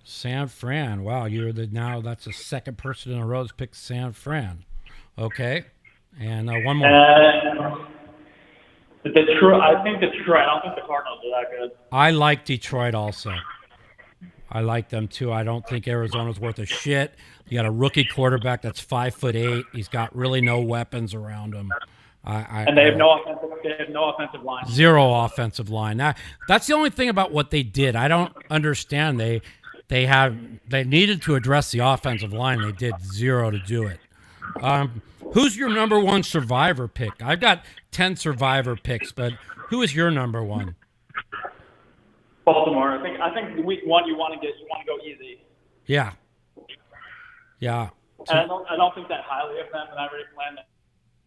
San Fran. Wow, that's the second person in a row that's picked San Fran. Okay. And one more. Detroit. I think Detroit. I don't think the Cardinals are that good. I like Detroit also. I like them too. I don't think Arizona's worth a shit. You got a rookie quarterback that's 5'8". He's got really no weapons around him. And they have no offensive line. Zero offensive line. That's the only thing about what they did. I don't understand. They needed to address the offensive line. They did zero to do it. Who's your number one survivor pick? I've got 10 survivor picks, but who is your number one? Baltimore. I think week one you want to go easy. Yeah. And I don't think that highly of them, and I already planned that.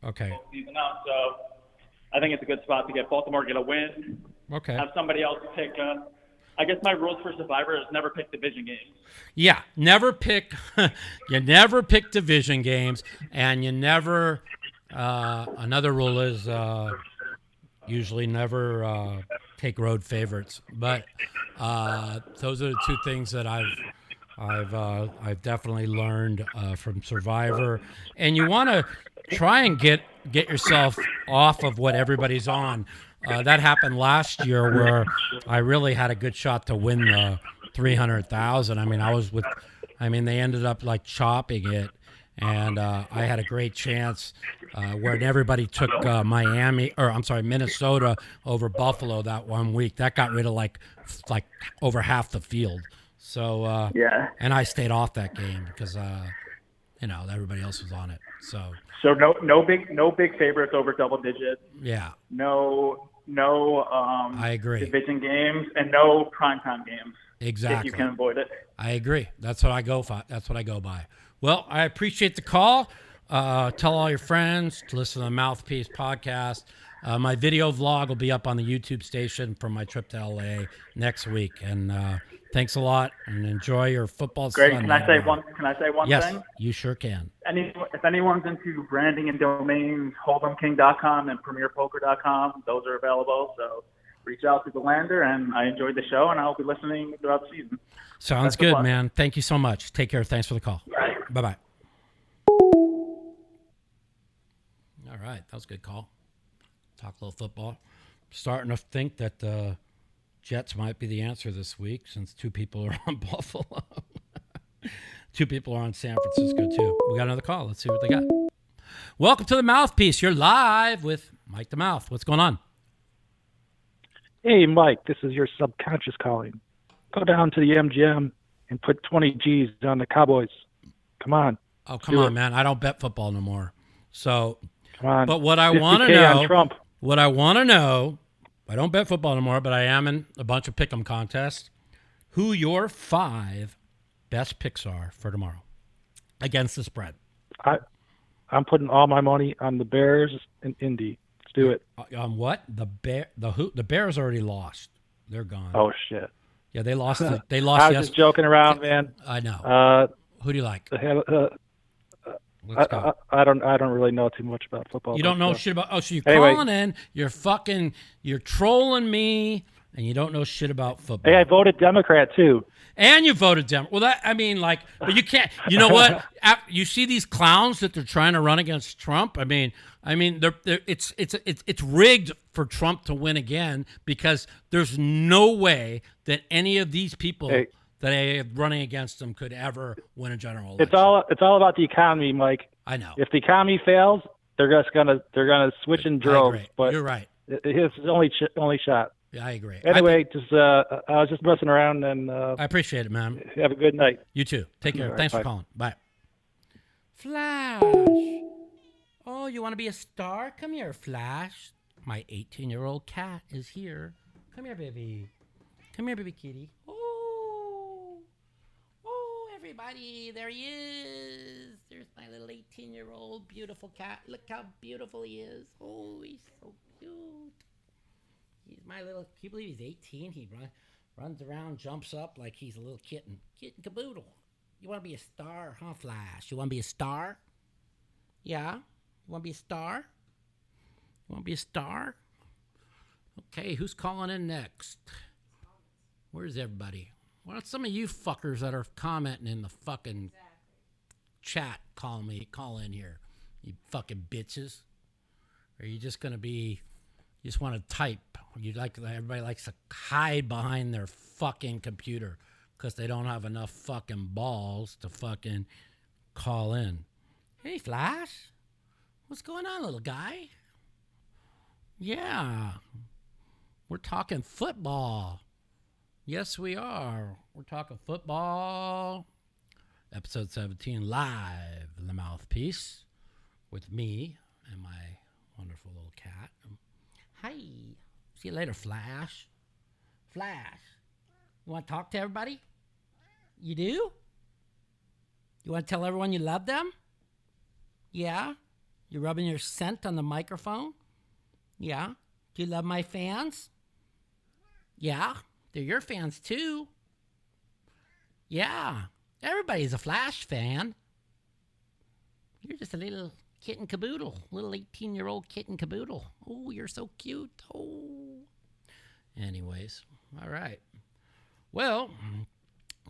Okay. Season out, so I think it's a good spot to get Baltimore, get a win. Okay. Have somebody else pick. I guess my rules for Survivor is never pick division games. Yeah, never pick. You never pick division games, and you never. Another rule is usually never take road favorites. But those are the two things that I've definitely learned from Survivor, and you want to try and get yourself off of what everybody's on. That happened last year where I really had a good shot to win the $300,000. They ended up like chopping it, and I had a great chance where everybody took Minnesota over Buffalo that one week. That got rid of like over half the field. So and I stayed off that game because everybody else was on it. So no big favorites over double digits. Yeah. No. I agree. Division games and no primetime games. Exactly. If you can avoid it. I agree. That's what I go for. That's what I go by. Well, I appreciate the call. Tell all your friends to listen to the Mouthpiece podcast. My video vlog will be up on the YouTube station from my trip to LA next week. And thanks a lot, and enjoy your football Great. Sunday. Can I say one thing? Yes, you sure can. If anyone's into branding and domains, hold'emking.com and premierpoker.com, those are available. So reach out to the lander, and I enjoyed the show, and I'll be listening throughout the season. Sounds good, man. Thank you so much. Take care. Thanks for the call. Bye. Bye-bye. All right. That was a good call. Talk a little football. Starting to think that the Jets might be the answer this week since two people are on Buffalo. Two people are on San Francisco, too. We got another call. Let's see what they got. Welcome to the Mouthpiece. You're live with Mike the Mouth. What's going on? Hey, Mike, this is your subconscious calling. Go down to the MGM and put 20 G's on the Cowboys. Come on. Oh, come on, man. I don't bet football no more. So, come on. But what I want to know, I don't bet football no more, but I am in a bunch of pick'em contests. Who your 5 best picks are for tomorrow against the spread? I'm putting all my money on the Bears and Indy. Let's do it. On what? The Bears already lost. They're gone. Oh shit. Yeah, they lost. They lost. I was just joking around, man. I know. Who do you like? I don't really know too much about football. You don't know shit about. Oh, so you're calling in. You're trolling me, and you don't know shit about football. Hey, I voted Democrat too. And you voted Democrat. Well, but you can't. You know what? You see these clowns that they're trying to run against Trump. It's rigged for Trump to win again because there's no way that any of these people that are running against him could ever win a general election. It's all about the economy, Mike. I know. If the economy fails, they're gonna switch in droves. But you're right. It's his only shot. Yeah, I agree. Anyway, I was just messing around, and I appreciate it, man. Have a good night. You too. Take care. Right, Thanks bye. for calling. Bye. Flash. Oh, you want to be a star? Come here, Flash. My 18-year-old cat is here. Come here, baby. Come here, baby kitty. Oh, everybody. There he is. There's my little 18-year-old beautiful cat. Look how beautiful he is. Oh, he's so cute. He's my little, can you believe he's 18? He runs around, jumps up like he's a little kitten. Kitten caboodle. You want to be a star, huh, Flash? You want to be a star? Yeah? You want to be a star? You want to be a star? Okay, who's calling in next? Where's everybody? Why don't some of you fuckers that are commenting in the fucking chat call in here, you fucking bitches? Or are you just gonna be? You just want to type? Everybody likes to hide behind their fucking computer because they don't have enough fucking balls to fucking call in. Hey, Flash, what's going on, little guy? Yeah, we're talking football. Yes, we are. We're talking football. Episode 17, live in the Mouthpiece with me and my wonderful little cat. Hi. See you later, Flash. Flash. You want to talk to everybody? You do? You want to tell everyone you love them? Yeah? You're rubbing your scent on the microphone? Yeah? Do you love my fans? Yeah? They're your fans too. Yeah. Everybody's a Flash fan. You're just a little kitten caboodle. Little 18-year-old kitten caboodle. Oh, you're so cute. Oh. Anyways. All right. Well,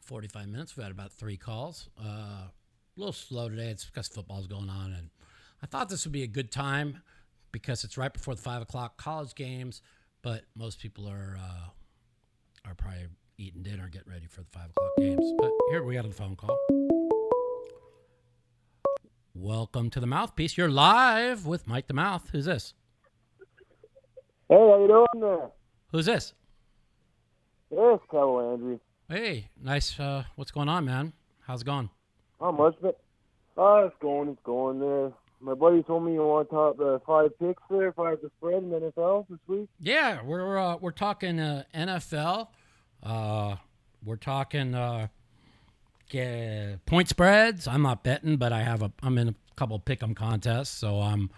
45 minutes. We've had about 3 calls. A little slow today. It's because football's going on. And I thought this would be a good time because it's right before the 5 o'clock college games. But most people are probably eating dinner, getting ready for the 5 o'clock games. But here we got a phone call. Welcome to the Mouthpiece. You're live with Mike the Mouth. Who's this? Hey, how you doing there? Who's this? It's Kevin Andrew. Hey, nice. What's going on, man? How's it going? Not much, but it's going there. My buddy told me you want to talk 5 picks there, 5 to spread in NFL this week. Yeah, we're talking NFL. We're talking point spreads. I'm not betting, but I'm in a couple of pick'em contests, so I'm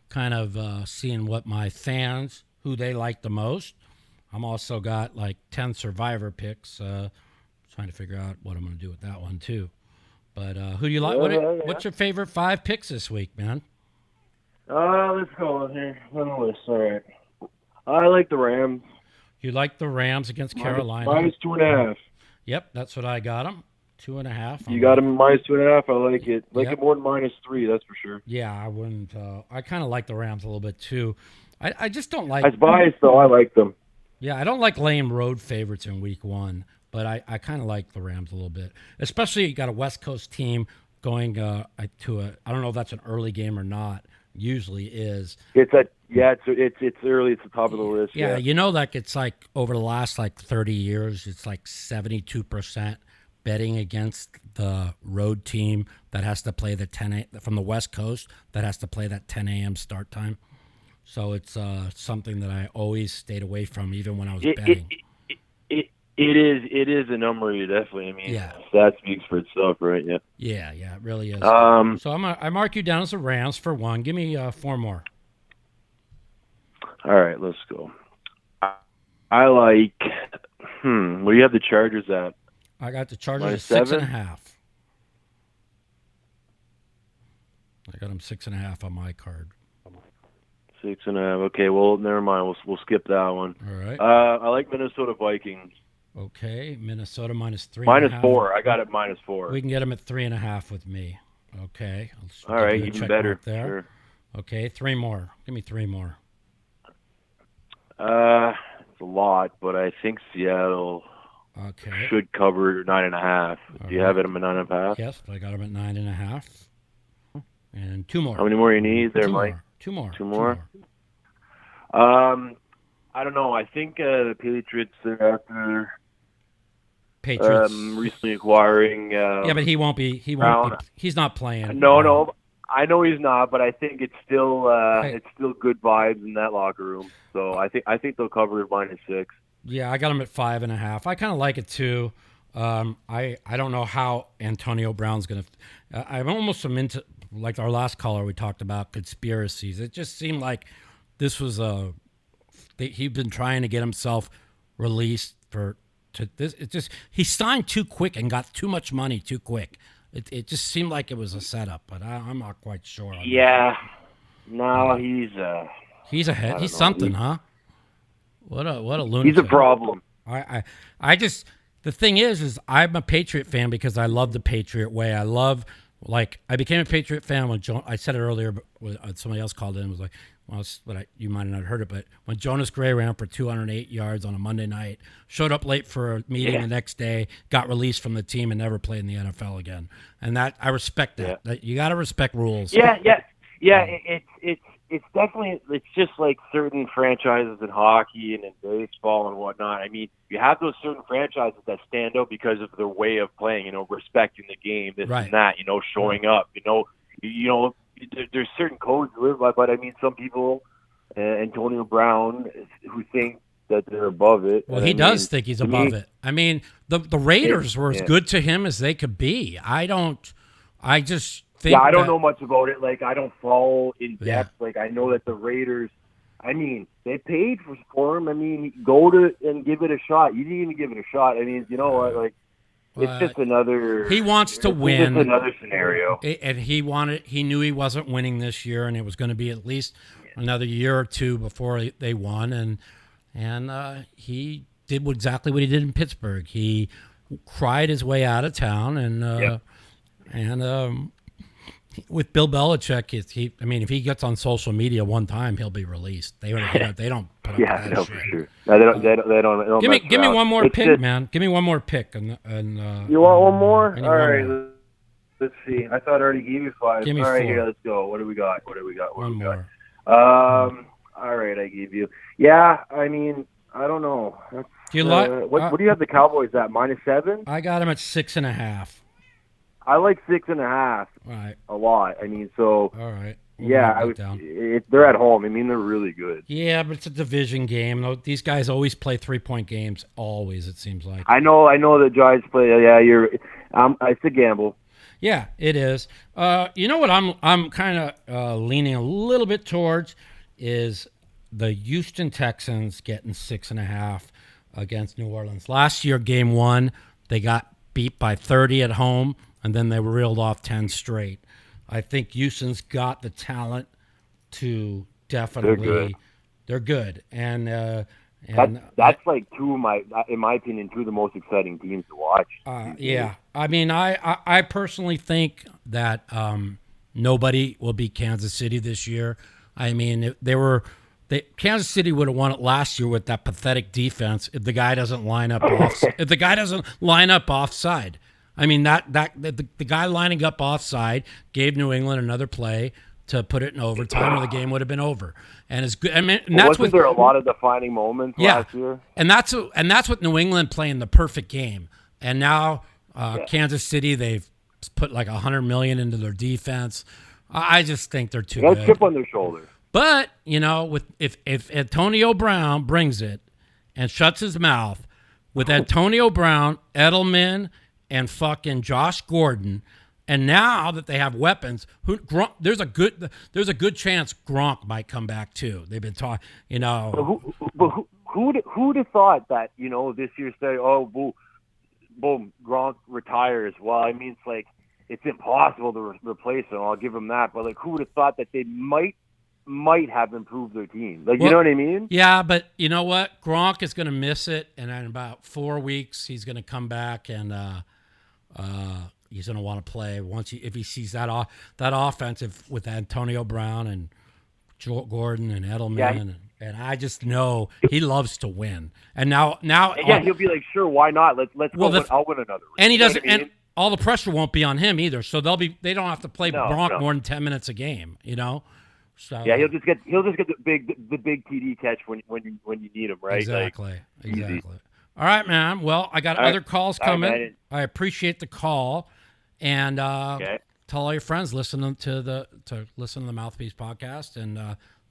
kind of seeing what my fans, who they like the most. I'm also got like 10 survivor picks. Trying to figure out what I'm going to do with that one too. But who do you like? What's your favorite 5 picks this week, man? Let's go here. On the list. All right. I like the Rams. You like the Rams against Carolina? Minus 2.5. Yep, that's what I got them. 2.5. You got them minus 2.5. I like it. It more than minus 3. That's for sure. Yeah, I wouldn't. I kind of like the Rams a little bit too. I just don't like. As biased though, I like them. Yeah, I don't like laying road favorites in week 1, but I kind of like the Rams a little bit. Especially you got a West Coast team going to I don't know if that's an early game or not. Usually is. It's early. It's the top of the list. Yeah, you know, like it's like over the last like 30 years, it's like 72% betting against the road team that has to play the 10 from the West Coast that has to play that 10 a.m. start time. So it's something that I always stayed away from, even when I was betting. It is a number, definitely. I mean, that speaks for itself, right? Yeah. Yeah, it really is. So I mark you down as the Rams for 1. Give me 4 more. All right, let's go. I like. What do you have the Chargers at? I got the Chargers at 6.5. I got them 6.5 on my card. 6.5. Okay, well, never mind. We'll skip that one. All right. I like Minnesota Vikings. Okay, Minnesota minus 3.5. Minus 4. I got it minus 4. We can get them at 3.5 with me. Okay. All right, even better. There. Sure. Okay, 3 more. Give me 3 more. It's a lot, but I think Seattle should cover 9.5. Do you have it at 9.5? Yes, I got them at 9.5. And 2 more. How many more you need there, Mike? 2 more. 2 more. I don't know. I think the Patriots are after recently acquiring. Yeah, but he won't be. He's not playing. No. I know he's not, but I think it's still good vibes in that locker room. So I think they'll cover minus 6. Yeah, I got him at 5.5. I kind of like it too. I don't know how Antonio Brown's gonna. I'm almost into like our last caller. We talked about conspiracies. It just seemed like this was he'd been trying to get himself released he signed too quick and got too much money too quick. It just seemed like it was a setup, but I'm not quite sure. Yeah. No, he's a head. He's something, huh? What a lunatic. He's a problem. I just the thing is I'm a Patriot fan because I love the Patriot way. I became a Patriot fan when I said it earlier, but somebody else called in and was like, well, you might have not heard it, but when Jonas Gray ran for 208 yards on a Monday night, showed up late for a meeting the next day, got released from the team, and never played in the NFL again. And that I respect that. You got to respect rules. Yeah. It's definitely, it's just like certain franchises in hockey and in baseball and whatnot. I mean, you have those certain franchises that stand out because of their way of playing, respecting the game, this and that, showing up, there's certain codes to live by, but I mean, some people, Antonio Brown, who think that they're above it. Well, he does think he's above it. I mean, the Raiders were as good to him as they could be. I just think I don't know much about it. Like, I don't follow in depth. Like, I know that the Raiders, I mean, they paid for him. I mean, go to and give it a shot. You didn't even give it a shot. I mean, you know what? Like, it's just another. He wants to win. Just another scenario. And he knew he wasn't winning this year, and it was going to be at least another year or two before they won. And he did exactly what he did in Pittsburgh. He cried his way out of town, and with Bill Belichick, if he gets on social media one time, he'll be released. They don't put up that shit. For sure. No, they don't. Give me one more pick, man. Give me one more pick. And you want one more? All right. Let's see. I thought I already gave you 5. Give me all right, 4. Here, let's go. What do we got? One more. All right, I gave you. Yeah, I mean, I don't know. That's, do you like? What do you have the Cowboys at? -7? I got them at 6.5. I like 6.5. Right. A lot. I mean, so. All right. They're at home. I mean, they're really good. Yeah, but it's a division game. These guys always play 3-point games. Always, it seems like. I know the Giants play. Yeah, it's a gamble. Yeah, it is. You know what I'm kind of leaning a little bit towards is the Houston Texans getting 6.5 against New Orleans. Last year, game 1, they got beat by 30 at home, and then they reeled off 10 straight. I think Houston's got the talent to definitely. They're good. And that's like in my opinion, two of the most exciting teams to watch. Yeah, I mean, I personally think that nobody will beat Kansas City this year. I mean, Kansas City would have won it last year with that pathetic defense if the guy doesn't line up offside. I mean, the guy lining up offside gave New England another play to put it in overtime, or the game would have been over. And it's good. I mean, there a lot of defining moments last year? And that's what New England playing the perfect game. And now Kansas City, they've put like $100 million into their defense. I just think they're too good. Got a chip on their shoulder. But if Antonio Brown brings it and shuts his mouth with Antonio Brown, Edelman, and fucking Josh Gordon. And now that they have weapons, there's a good chance Gronk might come back too. They've been talking, Who'd have thought that, this year say, oh, boom, Gronk retires. Well, I mean, it's like, it's impossible to replace him. I'll give him that. But like, who would have thought that they might have improved their team? Like, you know what I mean? Yeah, but you know what? Gronk is going to miss it, and in about 4 weeks, he's going to come back and he's going to want to play if he sees that offensive with Antonio Brown and Joe Gordon and Edelman, and I just know he loves to win. And now, he'll be like, sure, why not? Let's go. I'll win another. And he doesn't, and all the pressure won't be on him either. So they don't have to play Gronk more than 10 minutes a game. So yeah, he'll just get the big TD catch when you need him, right? Exactly. All right, man. Well, I got other calls coming. I appreciate the call, and tell all your friends listen to the Mouthpiece podcast, and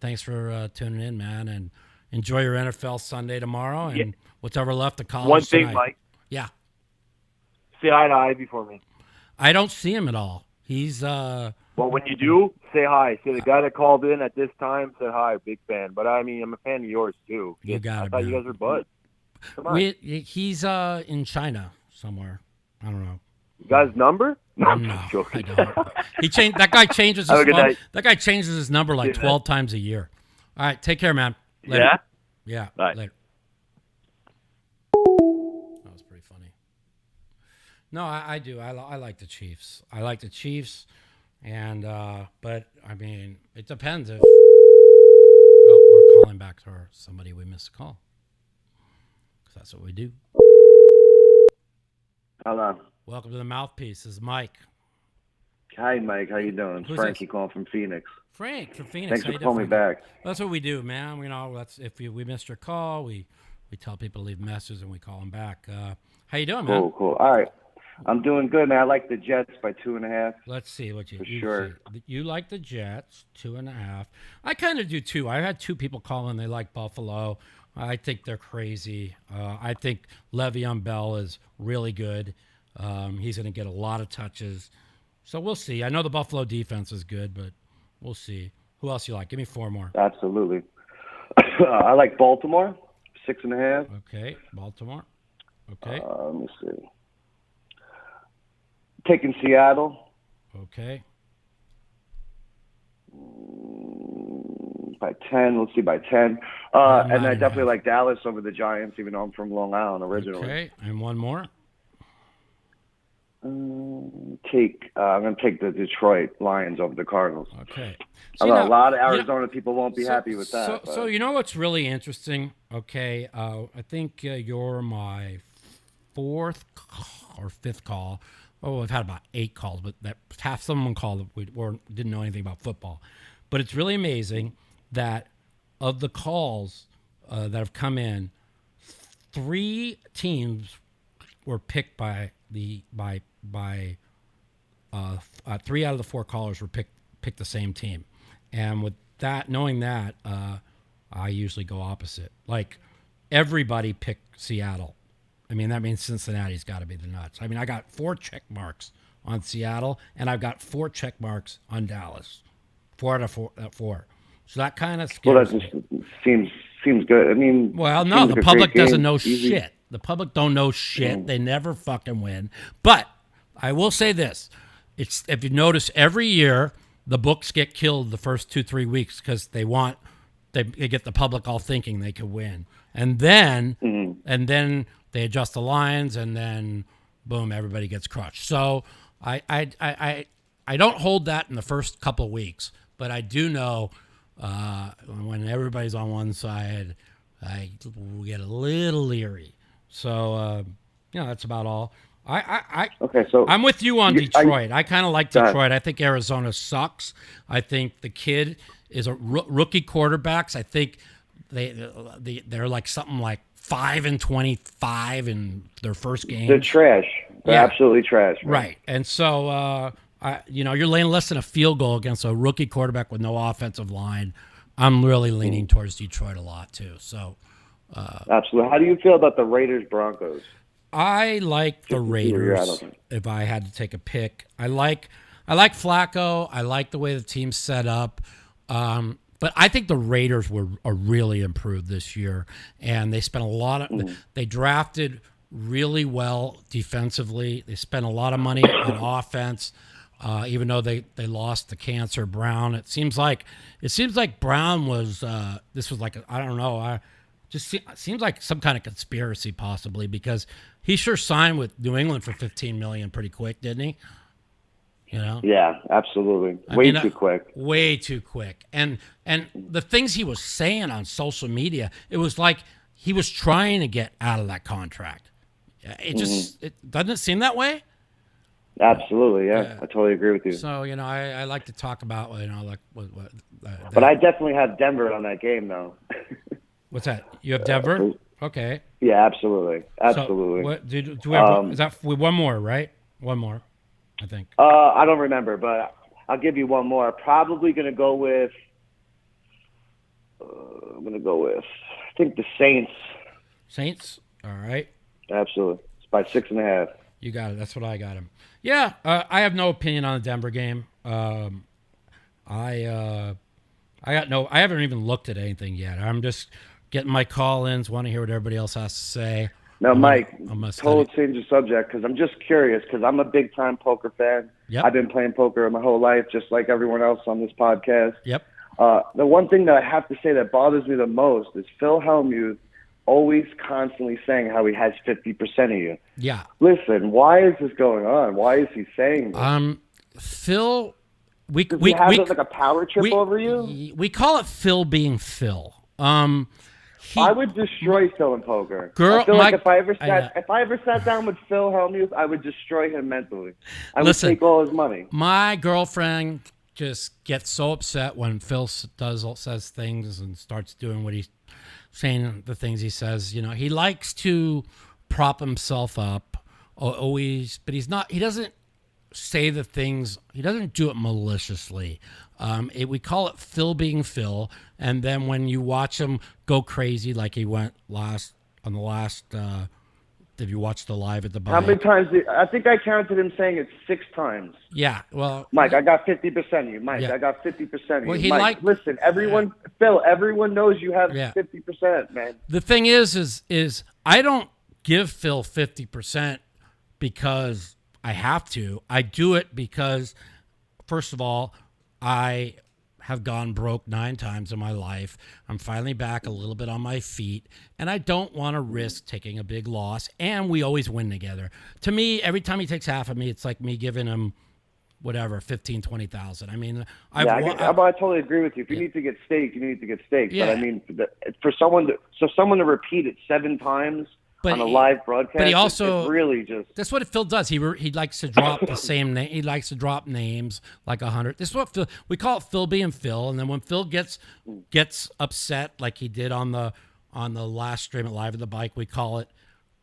thanks for tuning in, man. And enjoy your NFL Sunday tomorrow, and what's ever left of college. One thing, tonight. Mike. Yeah. Say hi to Ivy for me. I don't see him at all. He's Well, when you do, say hi. Say the guy that called in at this time said hi. Big fan. But I mean, I'm a fan of yours too. You got it. I thought you guys were buds. Come on. He's in China somewhere. I don't know. You got his number? No, I don't. He changed. That guy changes his phone. That guy changes his number like 12 times a year. All right, take care, man. Later. Yeah. Yeah. Bye. Later. That was pretty funny. No, I do. I like the Chiefs. I like the Chiefs, and but I mean, it depends if. Oh, we're calling back to somebody we missed a call. 'Cause that's what we do. Hello. Welcome to the Mouthpiece. This is Mike. Hi, Mike. How you doing? Who's Frankie this? calling from Phoenix. Frank from Phoenix. Thanks How for you calling me doing, Frank? back. That's what we do, man. You know, if we missed your call, we tell people to leave messages and we call them back. How you doing, man? Cool. All right. I'm doing good, man. I like the Jets by 2.5. Let's see what For sure. see. You like the Jets, 2.5. I kind of do too. I had 2 people call in. They like Buffalo. I think they're crazy. I think Le'Veon Bell is really good. He's going to get a lot of touches. So we'll see. I know the Buffalo defense is good, but we'll see. Who else you like? Give me 4 more. Absolutely. I like Baltimore, 6.5. Okay, Baltimore. Okay. Let me see. Taking Seattle. Okay. By 10. Let's see, by 10. And I definitely like Dallas over the Giants, even though I'm from Long Island originally. Okay, and 1 more. I'm going to take the Detroit Lions over the Cardinals. Okay. I know a lot of Arizona people won't be happy with that. So you know what's really interesting? Okay, I think you're my 4th or 5th call. Oh, I've had about 8 calls, but that half someone called we didn't know anything about football. But it's really amazing that of the calls that have come in, 3 teams were picked by 3 out of the 4 callers were picked the same team, and with that, knowing that, I usually go opposite. Like everybody picked Seattle. I mean, that means Cincinnati's got to be the nuts. I mean, I got 4 check marks on Seattle, and I've got 4 check marks on Dallas. 4 out of 4. So that kind of scares me. Seems good. I mean, well, no, the public doesn't know shit. The public don't know shit. They never fucking win. But I will say this: if you notice, every year the books get killed the first 2-3 weeks because they get the public all thinking they could win, and then they adjust the lines, and then boom, everybody gets crushed. So I don't hold that in the first couple of weeks, but I do know when everybody's on one side, I get a little leery. So that's about all. Okay, so I'm with you on Detroit. I kind of like Detroit. I think Arizona sucks. I think the kid is a rookie quarterbacks. I think they're like something like 5-25 in their first game. They're trash. They're absolutely trash. Right. And so, you're laying less than a field goal against a rookie quarterback with no offensive line. I'm really leaning towards Detroit a lot too. So, absolutely. How do you feel about the Raiders Broncos? I like the Raiders. If I had to take a pick, I like Flacco. I like the way the team's set up. But I think the Raiders are really improved this year, and they spent a lot of. They drafted really well defensively. They spent a lot of money on offense, even though they lost the cancer Brown. It seems like Brown was. This was like I don't know. Seems like some kind of conspiracy possibly, because he sure signed with New England for $15 million pretty quick, didn't he? You know? Yeah, absolutely. Too quick. Way too quick. And the things he was saying on social media, it was like he was trying to get out of that contract. It just it doesn't seem that way. Absolutely, yeah. I totally agree with you. So I like to talk about what. But I definitely have Denver on that game though. What's that? You have Denver? Okay. Yeah, absolutely. So what do we have? Is that one more, right? One more. I think. I don't remember, but I'll give you one more. Probably going to go with. I think the Saints. Saints. All right. Absolutely. It's by 6.5. You got it. That's what I got him. Yeah. I have no opinion on the Denver game. I haven't even looked at anything yet. I'm just getting my call-ins. Want to hear what everybody else has to say. Now, Mike, total change of subject, because I'm just curious, because I'm a big-time poker fan. Yep. I've been playing poker my whole life, just like everyone else on this podcast. Yep. The one thing that I have to say that bothers me the most is Phil Hellmuth always constantly saying how he has 50% of you. Yeah. Listen, why is this going on? Why is he saying this? Phil, we have like a power trip over you? We call it Phil being Phil. I would destroy Phil in poker. Girl, I feel like if I ever sat down with Phil Hellmuth, I would destroy him mentally. I would take all his money. My girlfriend just gets so upset when Phil says things and starts doing what he's saying, the things he says. You know, he likes to prop himself up always, but he doesn't say the things, he doesn't do it maliciously. We call it Phil being Phil, and then when you watch him go crazy like he went on the last if you watched the live at the bar. How many times I think I counted him saying it 6 times. Yeah, well, Mike, I got 50% of you. Mike, yeah. I got 50% of Well, you. Mike, listen, everyone, Phil, everyone knows you have 50%, man. The thing is I don't give Phil 50% because I have to. I do it because, first of all, I have gone broke 9 times in my life. I'm finally back a little bit on my feet, and I don't want to risk taking a big loss, and we always win together. To me, every time he takes half of me, it's like me giving him whatever, 15, 20,000. I mean, I totally agree with you. If you need to get staked, you need to get staked. Yeah. But I mean, for someone to repeat it 7 times on a live broadcast, but he also it's really just, that's what Phil does. He likes to drop the same name. He likes to drop names like 100. This is what we call it, Phil being Phil. And then when Phil gets upset, like he did on the last stream at Live at the Bike, we call it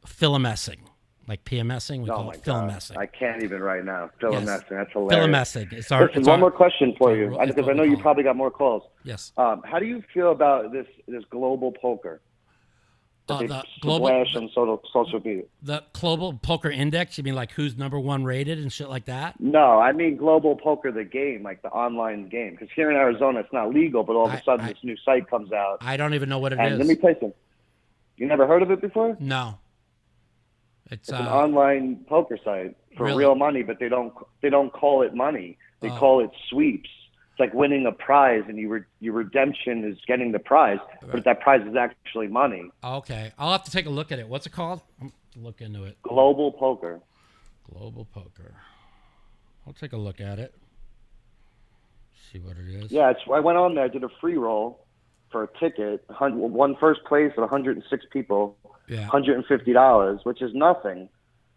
Philomessing. Like PMSing, we call it Philomessing. I can't even right now. Philomessing, yes. That's hilarious. Philomessing. Listen, one more question for you, because I know you probably got more calls. Yes. How do you feel about this global poker? The global on social media. The global poker index. You mean like who's #1 rated and shit like that? No, I mean global poker, the game, like the online game. Because here in Arizona, it's not legal, but all of a sudden this new site comes out. I don't even know what it is. Let me tell you something. You never heard of it before? No. It's an online poker site for real money, but they don't call it money. They call it sweeps. It's like winning a prize, and your redemption is getting the prize, but that prize is actually money. Okay, I'll have to take a look at it. What's it called? I'm gonna look into it. Global poker. Global poker. I'll take a look at it. See what it is. Yeah, I went on there. I did a free roll for a ticket. Won first place with 106 people. Yeah. $150, which is nothing,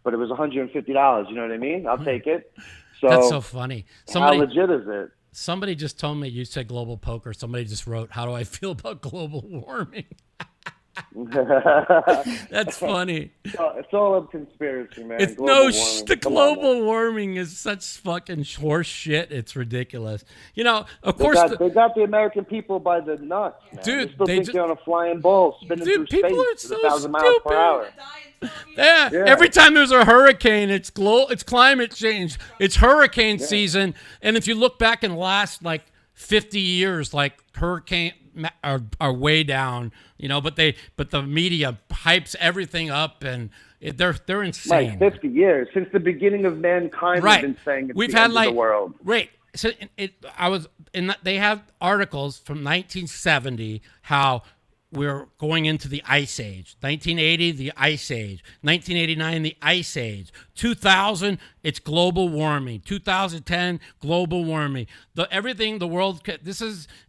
but it was $150. You know what I mean? I'll take it. So that's so funny. How legit is it? Somebody just told me you said global poker. Somebody just wrote, "How do I feel about global warming?" That's funny. It's all a conspiracy, man. It's the global warming is such fucking horse shit. It's ridiculous. You know, of course they got the American people by the nuts, man. Dude, they still think they're on a flying ball spinning through space at 1,000 miles per hour. Yeah. Every time there's a hurricane, it's climate change. It's hurricane season, and if you look back in the last 50 years, hurricane are way down, you know, but the media hypes everything up, and they're insane. 50 years since the beginning of mankind, right? We've been saying it's we've the had end of the world. Right. So they have articles from 1970 how we're going into the Ice Age. 1980, the Ice Age. 1989, the Ice Age. 2000, it's global warming. 2010, global warming. Everything the world,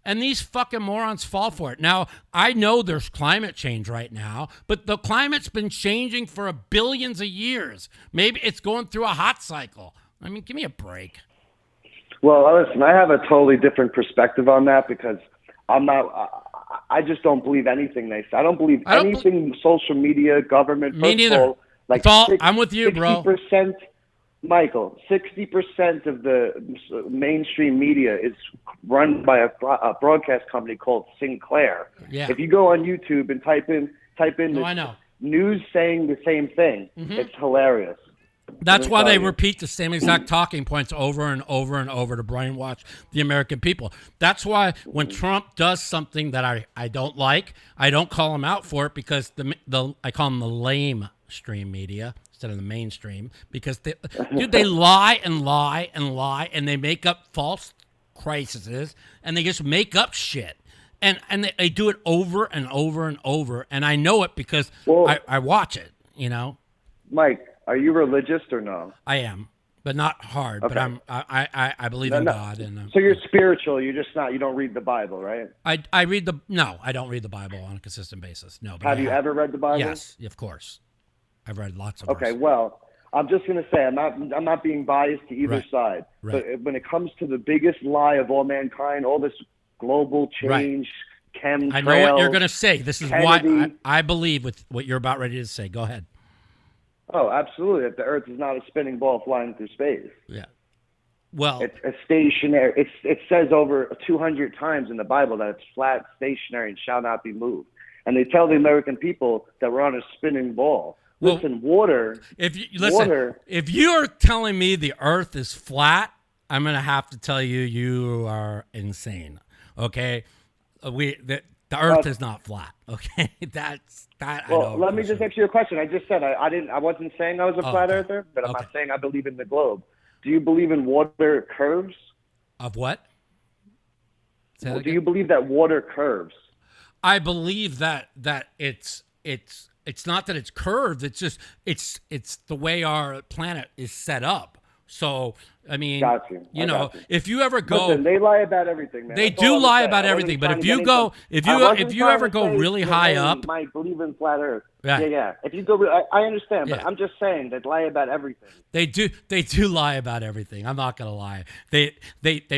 and these fucking morons fall for it. Now, I know there's climate change right now, but the climate's been changing for billions of years. Maybe it's going through a hot cycle. I mean, give me a break. Well, listen, I have a totally different perspective on that because I just don't believe anything they say. I don't believe anything social media, government. Me neither. I'm with you, bro. 60%, Michael, 60% of the mainstream media is run by a broadcast company called Sinclair. Yeah. If you go on YouTube and type in I know. News saying the same thing, it's hilarious. That's why they repeat the same exact talking points over and over and over to brainwash the American people. That's why when Trump does something that I don't like, I don't call him out for it because I call them the lame stream media instead of the mainstream because they lie and lie and lie and they make up false crises and they just make up shit. and they do it over and over and over, and I know it because I watch it. You know, Mike, are you religious or no? I am, but not hard. Okay. But I believe in God, and so you're spiritual. You're just not. You don't read the Bible, right? I read I don't read the Bible on a consistent basis. No, but Have you ever read the Bible? Yes, of course. I've read lots of. Okay, verses. well, I'm just gonna say I'm not being biased to either side. Right. But when it comes to the biggest lie of all mankind, all this global change, chemtrails. I know what you're gonna say. This is Kennedy, why I believe with what you're about ready to say. Go ahead. Oh, absolutely. That the Earth is not a spinning ball flying through space. Yeah. Well, it's a stationary. It says over 200 times in the Bible that it's flat, stationary, and shall not be moved. And they tell the American people that we're on a spinning ball. Well, listen, water. If you're telling me the Earth is flat, I'm gonna have to tell you are insane. Okay, the Earth is not flat. Okay, that's that. Well, I know let me just ask you a question. I just said I wasn't saying I was a flat earther, but I'm Okay. not saying I believe in the globe. Do you believe in water curves? Of what? Do you believe that water curves? I believe that it's not that it's curved. It's just it's the way our planet is set up. So I mean, you know, if you ever go, listen, they lie about everything, man. They That's all do I'm lie saying. about I wasn't everything. But trying if to you get go, into- if you ever go really high up, might believe in flat Earth. Right. Yeah. If you go, I understand, but Yeah. I'm just saying they lie about everything. They do lie about everything. I'm not gonna lie. They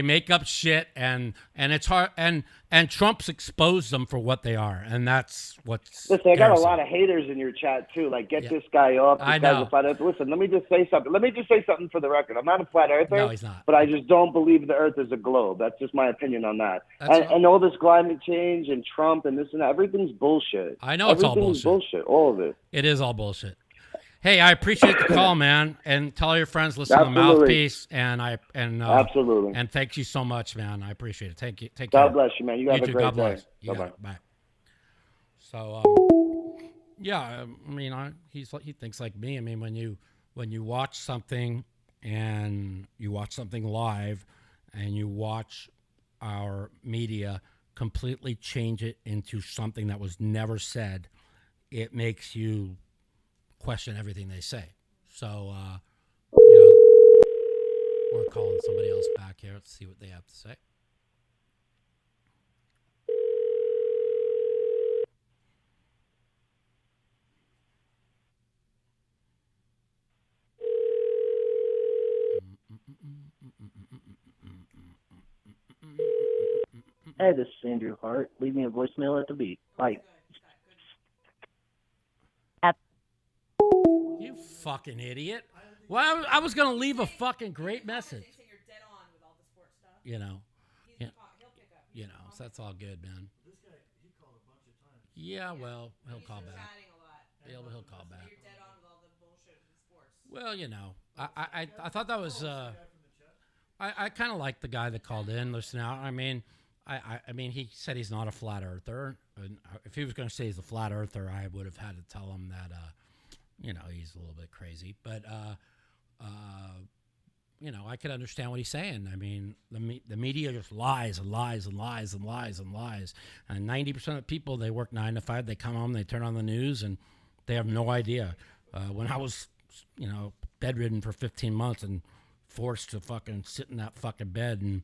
make up shit and it's hard and Trump's exposed them for what they are, and that's what's. Listen, I got a scares lot them. of haters in your chat too. Like, get this guy off. This I guy's know. a flat earther. Listen, let me just say something for the record. I'm not a flat earther. No, he's not. But I just don't believe the Earth is a globe. That's just my opinion on that. That's And all this climate change and Trump and this and that, everything's bullshit. I know it's all Everything's bullshit. All of it. It is all bullshit. Hey, I appreciate the call, man, and tell your friends listen to Absolutely. Mouthpiece, and Absolutely. and thank you so much, man. I appreciate it. Take care. God bless you, man. You have a too. great God day. bless. You Bye-bye. got it. Bye. So, yeah, I mean, he thinks like me. I mean, when you watch something and you watch something live, and you watch our media completely change it into something that was never said, it makes you question everything they say. So, we're calling somebody else back here. Let's see what they have to say. Hey, this is Andrew Hart. Leave me a voicemail at the beat. Bye. You fucking idiot. Well, I was going to leave a fucking great message. You know. Yeah. So that's all good, man. This guy, he called a bunch of times. Yeah, well, he'll call back. He'll call back. Well, you know, I thought that was I kind of like the guy that called in. Listen out. I mean, I mean, he said he's not a flat earther, and if he was going to say he's a flat earther, I would have had to tell him that you know, he's a little bit crazy. But you know, I could understand what he's saying. I mean, the media just lies and lies and lies and lies and lies. And 90% of people, they work 9 to 5. They come home, they turn on the news, and they have no idea. When I was, you know, bedridden for 15 months and forced to fucking sit in that fucking bed and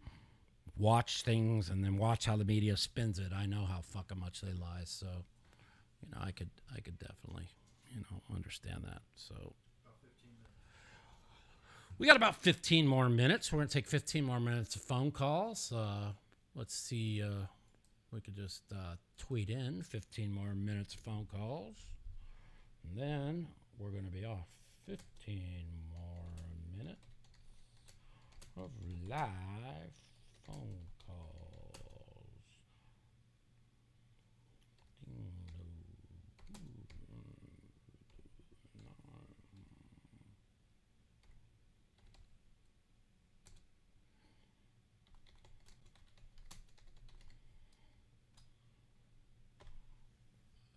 watch things and then watch how the media spins it, I know how fucking much they lie. So, you know, I could definitely, you know, understand that. So we got about 15 more minutes. We're going to take 15 more minutes of phone calls. Let's see. We could just tweet in 15 more minutes of phone calls. And then we're going to be off 15 more minutes of live phone calls.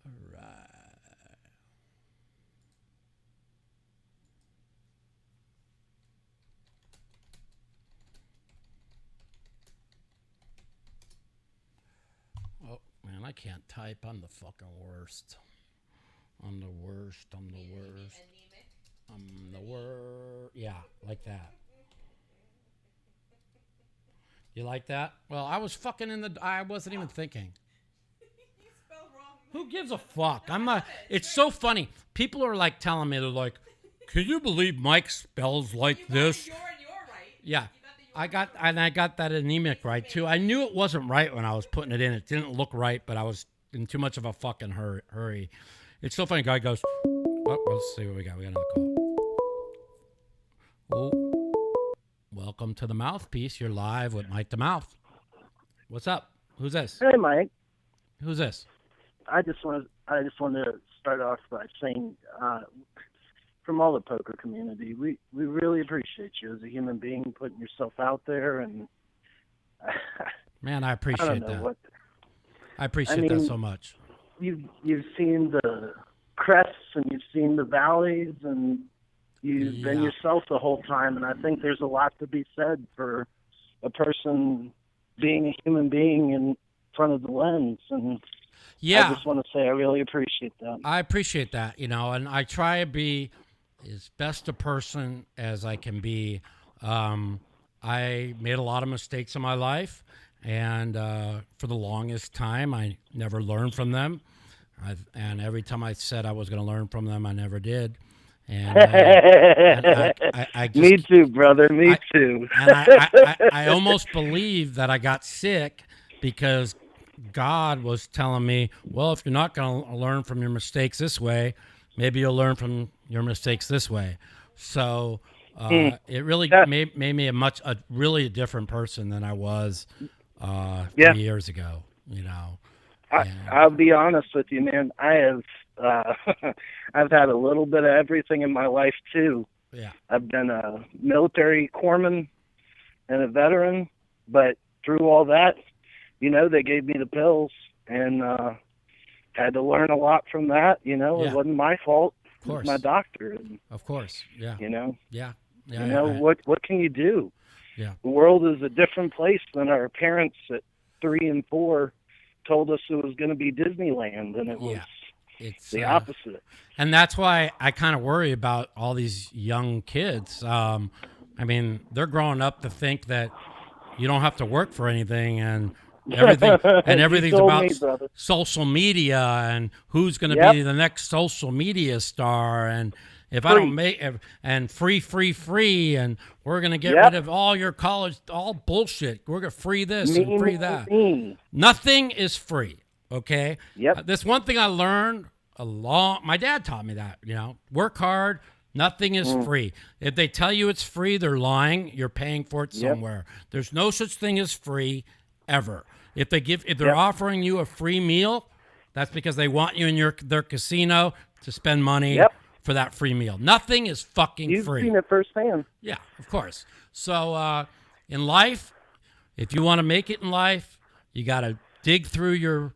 All right. can't type. I'm the fucking worst. I'm the worst. I'm the worst. I'm the worst. Yeah, like that. You like that? Well, I was fucking I wasn't even thinking. Who gives a fuck? I'm not. It's so funny. People are like telling me, they're like, "Can you believe Mike spells like this?" Yeah, I got that anemic right too. I knew it wasn't right when I was putting it in. It didn't look right, but I was in too much of a fucking hurry. It's so funny. Guy goes, "Oh, let's see what we got. We got another call." Oh, welcome to the Mouthpiece. You're live with Mike the Mouth. What's up? Who's this? Hey, Mike. Who's this? I just want to start off by saying, from all the poker community, we really appreciate you as a human being, putting yourself out there, and man, I appreciate that. I appreciate that so much. You've seen the crests and you've seen the valleys, and you've been yourself the whole time, and I think there's a lot to be said for a person being a human being in front of the lens, and I just want to say I really appreciate that. I appreciate that, and I try to be as best a person as I can be. I made a lot of mistakes in my life, and for the longest time, I never learned from them. And every time I said I was going to learn from them, I never did. And, I just, me too, brother. Me too. And I almost believe that I got sick because God was telling me, well, if you're not going to learn from your mistakes this way, maybe you'll learn from your mistakes this way. So it really made me a really different person than I was 3 years ago. I'll be honest with you, man. I have I've had a little bit of everything in my life too. Yeah. I've been a military corpsman and a veteran, but through all that, they gave me the pills, and had to learn a lot from that. It wasn't my fault. It was my doctor. And, of course, yeah. Yeah. Yeah. What can you do? Yeah. The world is a different place than our parents at 3 and 4 told us it was going to be Disneyland, and it was the opposite. And that's why I kind of worry about all these young kids. They're growing up to think that you don't have to work for anything, and everything's about social media and who's going to be the next social media star, and if I don't make and free, and we're going to get rid of all your college, all bullshit. We're going to free this and free that. Nothing is free. Okay. Yep. This one thing I learned my dad taught me that, work hard. Nothing is free. If they tell you it's free, they're lying. You're paying for it somewhere. There's no such thing as free ever. If they're offering you a free meal, that's because they want you in their casino to spend money for that free meal. Nothing is fucking free. You've seen it firsthand. Yeah, of course. So in life, if you want to make it in life, you got to dig through your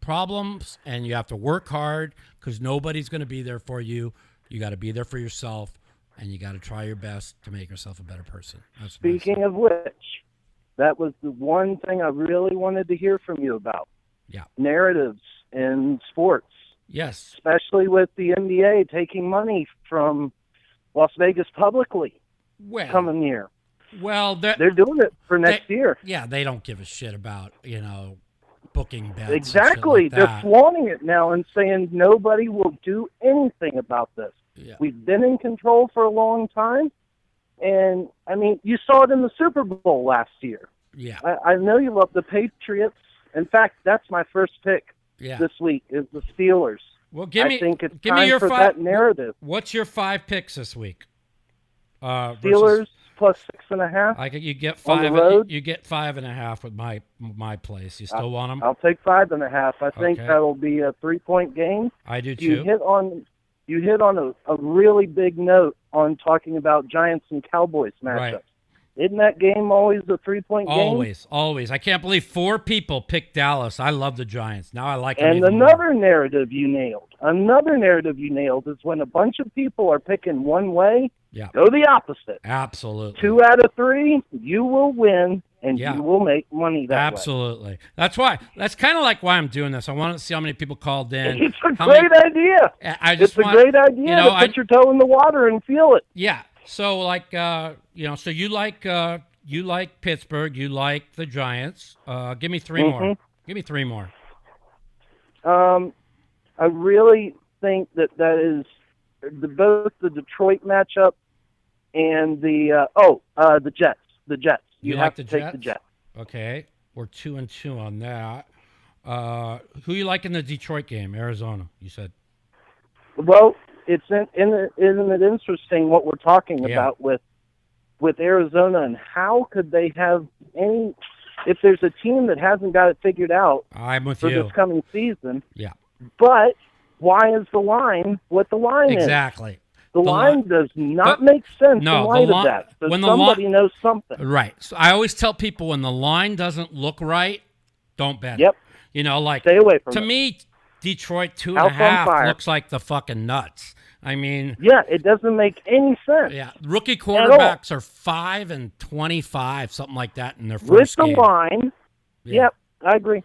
problems, and you have to work hard, because nobody's going to be there for you. You got to be there for yourself, and you got to try your best to make yourself a better person. Speaking of which, that was the one thing I really wanted to hear from you about. Yeah. Narratives in sports. Yes. Especially with the NBA taking money from Las Vegas publicly coming year. Well, they're doing it for next year. Yeah, they don't give a shit about, booking bets. Exactly. And shit like they're flaunting it now and saying nobody will do anything about this. Yeah. We've been in control for a long time. And, you saw it in the Super Bowl last year. Yeah. I know you love the Patriots. In fact, that's my first pick this week is the Steelers. Well, I think it's time for that narrative. What's your 5 picks this week? Steelers plus 6.5. You get 5. On the road? You get 5.5 with my place. You still want them? I'll take 5.5. I think that'll be a 3-point game. I do too. You hit on a really big note on talking about Giants and Cowboys matchup. Right. Isn't that game always a 3-point game? Always. I can't believe 4 people picked Dallas. I love the Giants. Now I like them And even another narrative you nailed. Another narrative you nailed is when a bunch of people are picking one way, go the opposite. Absolutely. 2 out of 3, you will win and Yeah. you will make money that way. Absolutely. That's kind of like why I'm doing this. I want to see how many people called in. It's a great idea. It's a great idea to put your toe in the water and feel it. Yeah. So like, so you like Pittsburgh, you like the Giants. Give me 3 more. Give me 3 more. I really think that is both the Detroit matchup and the Jets. The Jets. You have like to the take Jets? the Jets. Okay. We're 2-2 on that. Who you like in the Detroit game? Arizona, you said. Well, isn't it interesting what we're talking about with Arizona, and how could they have any? If there's a team that hasn't got it figured out I'm with for you. this coming season, Yeah. But why is the line what the line is? Exactly. The line does not make sense in light of that. So somebody knows something. Right. So I always tell people when the line doesn't look right, don't bet Yep. it. Like stay away from to it. me, Detroit 2.5 House on fire. looks like the fucking nuts. I mean, yeah, it doesn't make any sense. Yeah, rookie quarterbacks are 5-25, something like that in their first game. With the line. Yeah. Yep, I agree.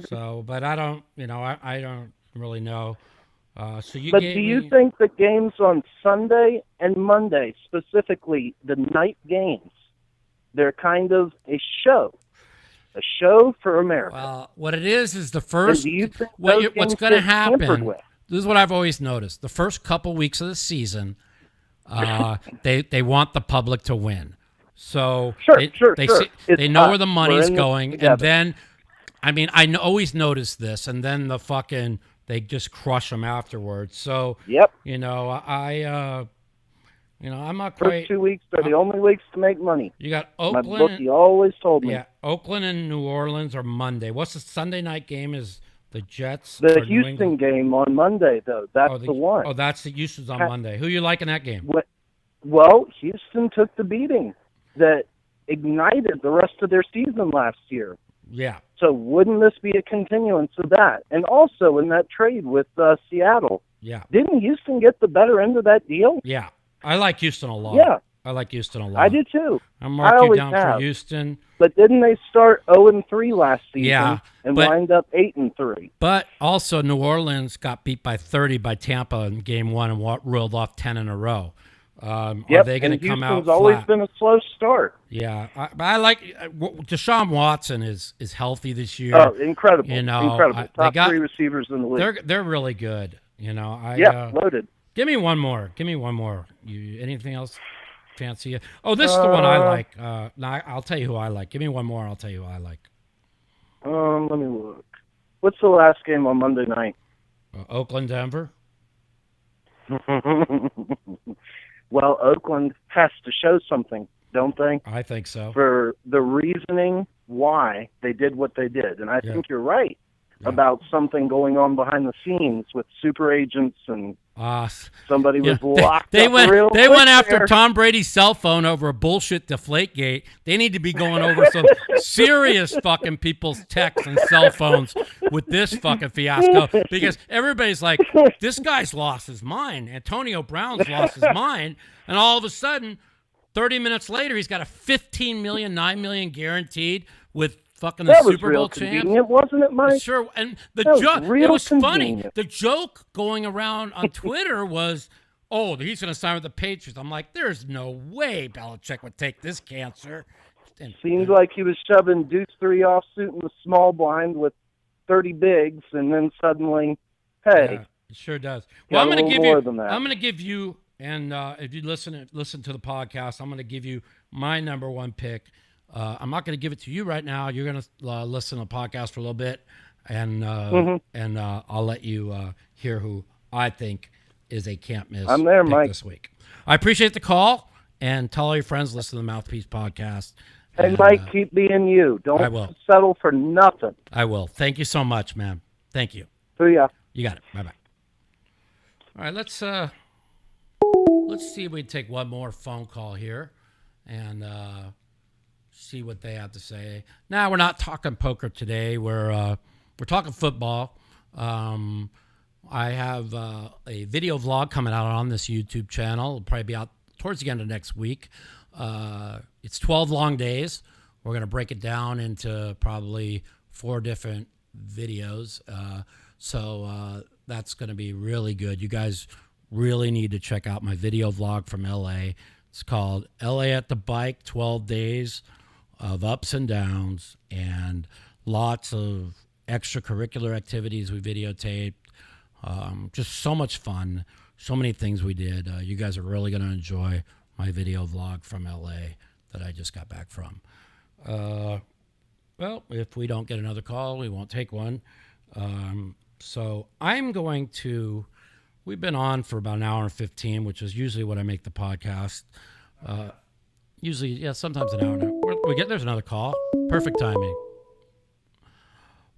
So, but I don't, I don't really know. So you But do you think the games on Sunday and Monday, specifically the night games, they're kind of a show for America? Well, what it is the first. Do you think what's going to happen? With? This is what I've always noticed. The first couple weeks of the season, they want the public to win. So they know where the money's going, and then, I mean, always notice this, and then they just crush them afterwards. So yep, I'm not quite. First 2 weeks are the only weeks to make money. You got Oakland. My bookie always told me. Yeah, Oakland and New Orleans are Monday. What's the Sunday night game? Is the Jets? The Houston game on Monday, though. That's the one. Oh, that's the Houston's on Monday. Who you like in that game? Well, Houston took the beating that ignited the rest of their season last year. Yeah. So wouldn't this be a continuance of that? And also in that trade with Seattle. Yeah. Didn't Houston get the better end of that deal? Yeah. I like Houston a lot. Yeah. I like Houston a lot. I do too. I'm marking you down for Houston. But didn't they start 0-3 last season and wind up 8-3? But also New Orleans got beat by 30 by Tampa in game 1 and rolled off 10 in a row. Are they going to come out Houston's always been a slow start. Yeah, I like Deshaun Watson is healthy this year. Oh, incredible! Incredible. Top 3 receivers in the league. They're really good. Loaded. Give me one more. You anything else fancy? Oh, this is the one I like. I'll tell you who I like. Give me one more. I'll tell you who I like. Let me look. What's the last game on Monday night? Oakland, Denver. Well, Oakland has to show something, don't they? I think so. For the reasoning why they did what they did. And I think you're right about something going on behind the scenes with super agents and somebody was locked They up went real They quick went after there. Tom Brady's cell phone over a bullshit Deflategate. They need to be going over some serious fucking people's texts and cell phones with this fucking fiasco, because everybody's like, this guy's lost his mind. Antonio Brown's lost his mind, and all of a sudden, 30 minutes later, he's got a $15 million, $9 million guaranteed with fucking the Super Bowl champ. Wasn't it, Mike? Sure, and the That was joke, real it was funny. convenient. The joke going around on Twitter was, oh, he's going to sign with the Patriots. I'm like, there's no way Belichick would take this cancer. And, Seemed like he was shoving Deuce 3 offsuit in the small blind with 30 bigs, and then suddenly, hey. Yeah, it sure does. Well, I'm got a going to little give more you. than that. I'm going to give you, and if you listen to the podcast, I'm going to give you my number one pick. I'm not going to give it to you right now. You're going to listen to the podcast for a little bit, and I'll let you hear who I think is a can't miss. I'm there, pick Mike. This week. I appreciate the call, and tell all your friends listen to the Mouthpiece podcast. Hey, Mike, keep being you. I will. Don't settle for nothing. I will. Thank you so much, man. Thank you. See ya. You got it. Bye-bye. All right, let's see if we can take one more phone call here and see what they have to say. Now, we're not talking poker today. We're talking football. I have a video vlog coming out on this YouTube channel. It'll probably be out towards the end of next week. It's 12 long days We're going to break it down into probably 4 different videos. So that's going to be really good. You guys really need to check out my video vlog from LA. It's called LA at the Bike, 12 Days of Ups and Downs, and lots of extracurricular activities we videotaped. Just so much fun. So many things we did. You guys are really going to enjoy my video vlog from LA that I just got back from. Well, if we don't get another call, we won't take one. So I'm going to, we've been on for about an hour and 15, which is usually what I make the podcast. Usually, yeah, sometimes an hour and a half. There's another call. Perfect timing.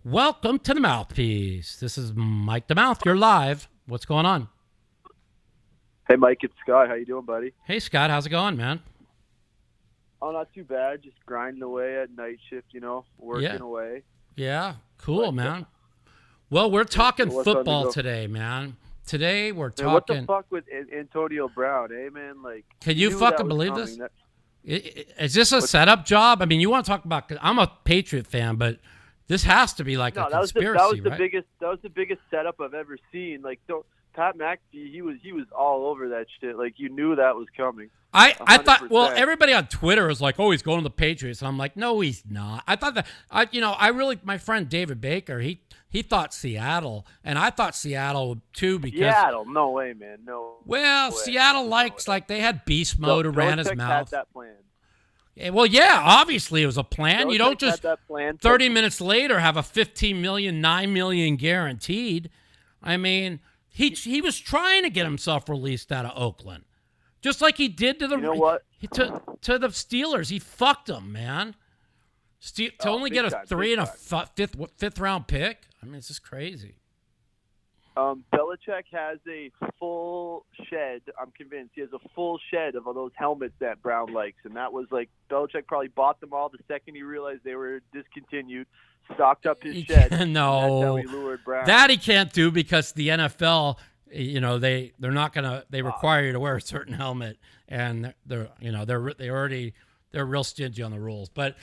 Welcome to the Mouthpiece. This is Mike the Mouth. You're live. What's going on? Hey, Mike, it's Scott. How you doing, buddy? Hey, Scott. How's it going, man? Oh, not too bad. Just grinding away at night shift, working away. Yeah, cool, man. Well, we're talking football today, man. Today we're talking. What the fuck with Antonio Brown, man? Like, can you fucking believe this? Is this a setup job? I mean, you want to talk about? I'm a Patriot fan, but this has to be like a conspiracy, that was the biggest setup I've ever seen. Like, Pat McAfee, he was all over that shit. Like, you knew that was coming. I thought, well, everybody on Twitter was like, oh, he's going to the Patriots. And I'm like, no, he's not. I thought that, my friend David Baker, he thought Seattle, and I thought Seattle too because. Seattle, no way, man, no. Well, way. Seattle like they had beast mode around his mouth. Had that plan. Yeah, well, yeah, obviously it was a plan. Belichick you don't just that plan 30 minutes later have a $15 million, $9 million guaranteed. I mean, he was trying to get himself released out of Oakland. Just like he did to the to the Steelers. He fucked them, man. To only get a 3 and a fifth round pick. I mean, it's just crazy. Belichick has a full shed. I'm convinced he has a full shed of all those helmets that Brown likes, and that was like Belichick probably bought them all the second he realized they were discontinued. Stocked up his shed. No, that's how he lured Brown. That he can't do because the NFL. They're not gonna. They require you to wear a certain helmet, and they're real stingy on the rules. But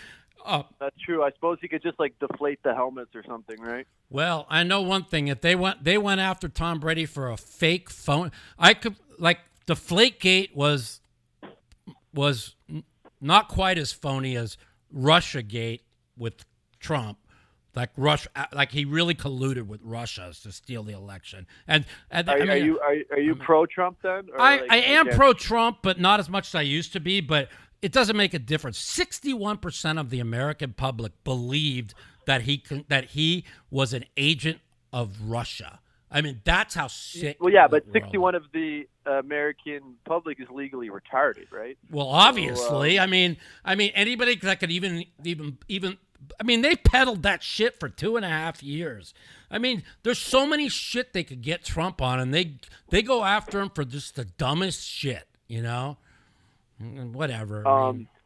that's true. I suppose he could just like deflate the helmets or something, right? Well, I know one thing. If they went after Tom Brady for a fake phone, Deflategate was not quite as phony as Russiagate with Trump. Like he really colluded with Russia to steal the election. And are you pro-Trump then? Or I am pro-Trump, but not as much as I used to be. But it doesn't make a difference. 61% of the American public believed that he was an agent of Russia. I mean, that's how sick. Well, yeah, but 61 of the American public is legally retarded, right? Well, obviously, so, I mean, anybody that could even. I mean, they peddled that shit for 2.5 years. I mean, there's so many shit they could get Trump on, and they go after him for just the dumbest shit, And whatever.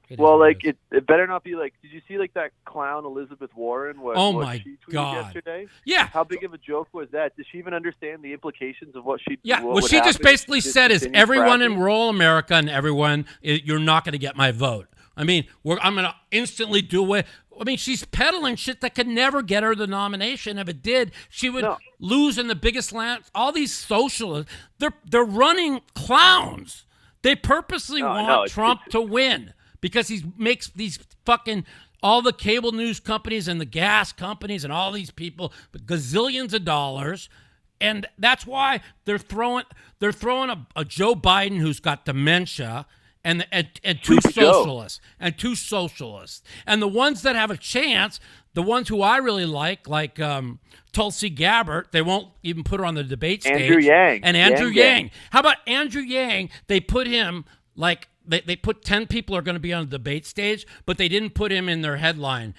It better not be like. Did you see like that clown Elizabeth Warren? What she tweeted yesterday? Yeah. How big of a joke was that? Does she even understand the implications of what she? Yeah. What she just basically said is everyone in rural America and everyone, you're not going to get my vote. I mean, I'm going to instantly do it. I mean, she's peddling shit that could never get her the nomination. If it did, she would lose in the biggest land. All these socialists, they're running clowns. They purposely want Trump to win because he makes these fucking all the cable news companies and the gas companies and all these people gazillions of dollars. And that's why they're throwing a Joe Biden who's got dementia and two socialists. And the ones that have a chance, the ones who I really like Tulsi Gabbard, they won't even put her on the debate stage. Andrew Yang. And Andrew Yang. How about Andrew Yang? They put him they put 10 people are going to be on the debate stage, but they didn't put him in their headline.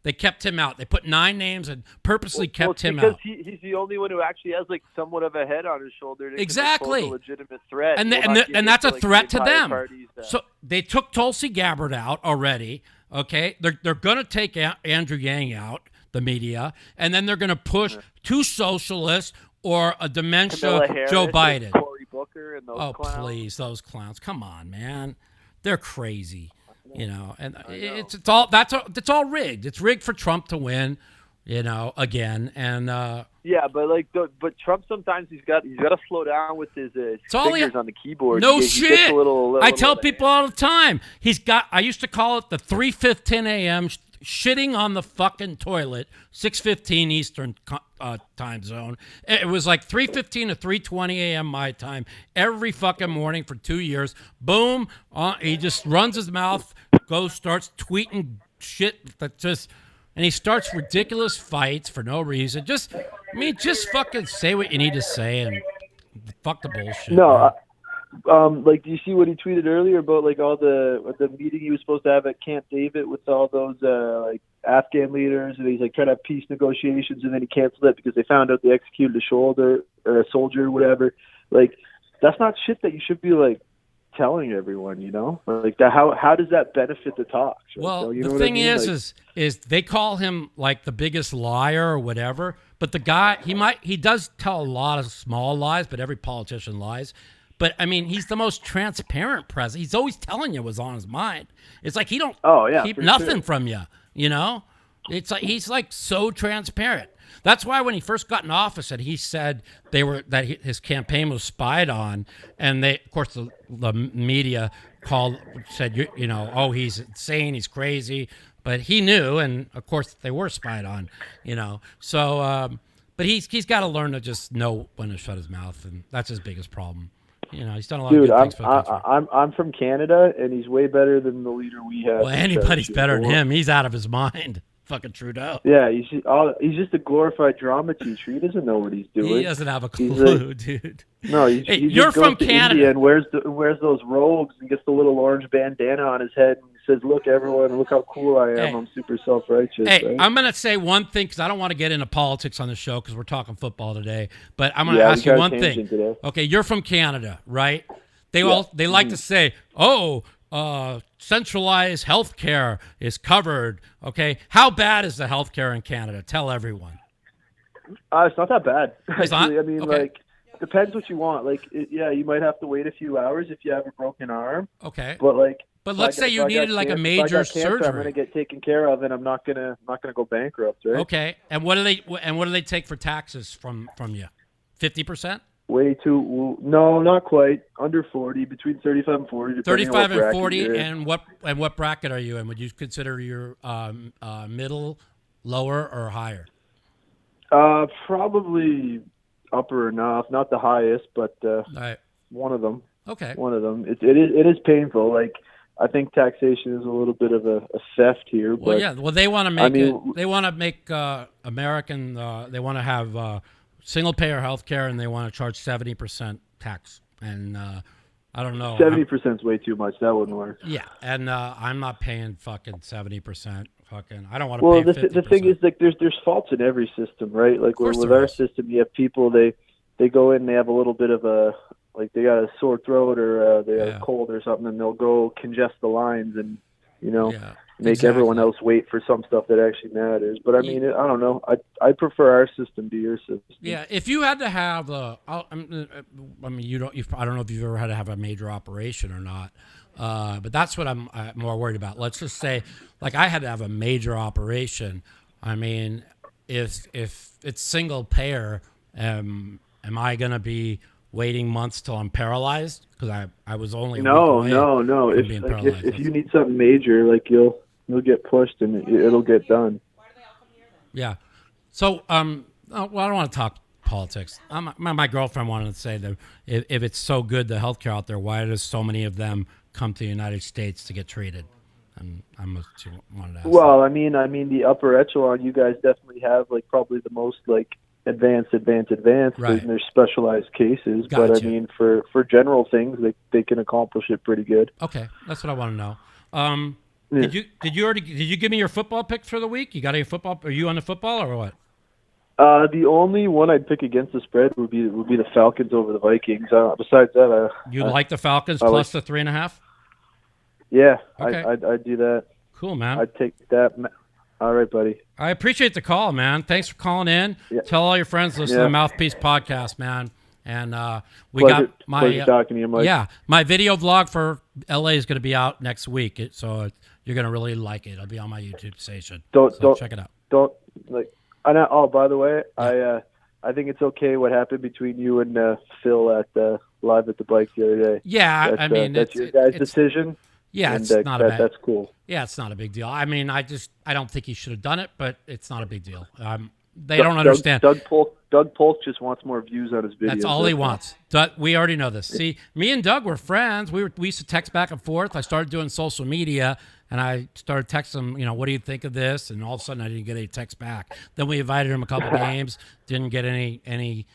They kept him out. They put 9 names and purposely kept him out. Because he's the only one who actually has somewhat of a head on his shoulder. Exactly. A legitimate threat. And that's a threat to them. So they took Tulsi Gabbard out already. Okay, they're going to take Andrew Yang out, the media, and then they're going to push 2 socialists or a dementia Joe Biden. Booker and those clowns. Please, those clowns. Come on, man. They're crazy. And it's all rigged. It's rigged for Trump to win, again. And yeah, but Trump sometimes he's got to slow down with his fingers on the keyboard. No He shit. gets a little I tell people all the time. I used to call it the 3:15 a.m. shitting on the fucking toilet, 6:15 Eastern time zone. It was like 3:15 to 3:20 a.m. my time every fucking morning for 2 years. Boom. He just runs his mouth, starts tweeting shit and he starts ridiculous fights for no reason. Just fucking say what you need to say and fuck the bullshit. No, do you see what he tweeted earlier about all the meeting he was supposed to have at Camp David with all those Afghan leaders, and he's trying to have peace negotiations, and then he canceled it because they found out they executed a soldier or whatever. That's not shit that you should be telling everyone, how does that benefit the talks? Well, the thing is they call him the biggest liar or whatever, but the guy, he does tell a lot of small lies, but every politician lies. But I mean, he's the most transparent president. He's always telling you what's on his mind. It's like he don't keep nothing from you, It's like he's so transparent. That's why when he first got in office, and he said his campaign was spied on, and of course, the media said, he's insane, he's crazy, but he knew, and of course, they were spied on, So, but he's got to learn to just know when to shut his mouth, and that's his biggest problem. He's done a lot of good things for the country. I'm from Canada, and he's way better than the leader we have. Well, anybody's better than him. He's out of his mind. Fucking Trudeau. Yeah, he's just a glorified drama teacher. He doesn't know what he's doing. He doesn't have a clue, dude. No, you're from Canada. India and wears those robes and gets the little orange bandana on his head and says, "Look, everyone, look how cool I am. Hey. I'm super self-righteous." Hey, right? I'm going to say one thing because I don't want to get into politics on the show because we're talking football today. But I'm going to ask you one thing. Today. Okay, you're from Canada, right? They like to say, centralized health care is covered. Okay, how bad is the health care in Canada? Tell everyone. It's not that bad. It's not? I mean, depends what you want. You might have to wait a few hours if you have a broken arm. Okay. But let's say you needed a major surgery. I'm going to get taken care of, and I'm not going to go bankrupt, right? Okay. And what do they take for taxes from you? 50%? Way too no, not quite. Under 40, between 35 and 40. 35 and 40, and what bracket are you in? Would you consider your middle, lower, or higher? Probably upper enough, not the highest, but right. One of them. Okay. One of them. It is painful. I think taxation is a little bit of a theft here. Well, but, yeah. Well, they want to make They want to make American. They want to have single payer health care, and they want to charge 70% tax. And I don't know. 70% is way too much. That wouldn't work. Yeah, and I'm not paying fucking 70%. Fucking, I don't want to pay 50%. The thing is, there's faults in every system, right? With our system, you have people they go in, they have a little bit of a they got a sore throat or they have a cold or something, and they'll go congest the lines and make everyone else wait for some stuff that actually matters. But I mean, I don't know. I prefer our system to your system. Yeah, if you had to have I mean, I don't know if you've ever had to have a major operation or not, but that's what I'm more worried about. Let's just say, I had to have a major operation. I mean, if it's single payer, am I gonna be waiting months till I'm paralyzed? Because I was only no. If you need something major, you'll get pushed and it'll get done. Yeah. So I don't want to talk politics. My girlfriend wanted to say that if it's so good, the healthcare out there, why does so many of them come to the United States to get treated? And she wanted to ask. Well, I mean, the upper echelon, you guys definitely have probably the most advanced. Right. There's specialized cases, Gotcha. But I mean, for general things, they can accomplish it pretty good. Okay, that's what I want to know. Did you give me your football picks for the week? You got any football? Are you on the football or what? The only one I'd pick against the spread would be the Falcons over the Vikings. Besides that, you like the Falcons plus the 3.5? Yeah, okay. I'd do that. Cool, man. I'd take that. All right, buddy. I appreciate the call, man. Thanks for calling in. Yeah. Tell all your friends to listen to the Mouthpiece podcast, man. And we pleasure got talking to you, Mike. Yeah, my video vlog for LA is going to be out next week. So you're going to really like it. It'll be on my YouTube station. Don't check it out. Don't like. By the way, yeah. I think it's okay what happened between you and Phil at live at the bike the other day. Yeah, that's, I mean that's your guys' decision. Yeah, and, it's not a bad. That's cool. Yeah, it's not a big deal. I mean, I don't think he should have done it, but it's not a big deal. They don't understand. Doug Polk just wants more views on his videos. That's all he wants. We already know this. See, me and Doug were friends. We used to text back and forth. I started doing social media, and I started texting him, what do you think of this? And all of a sudden, I didn't get any text back. Then we invited him a couple games, didn't get any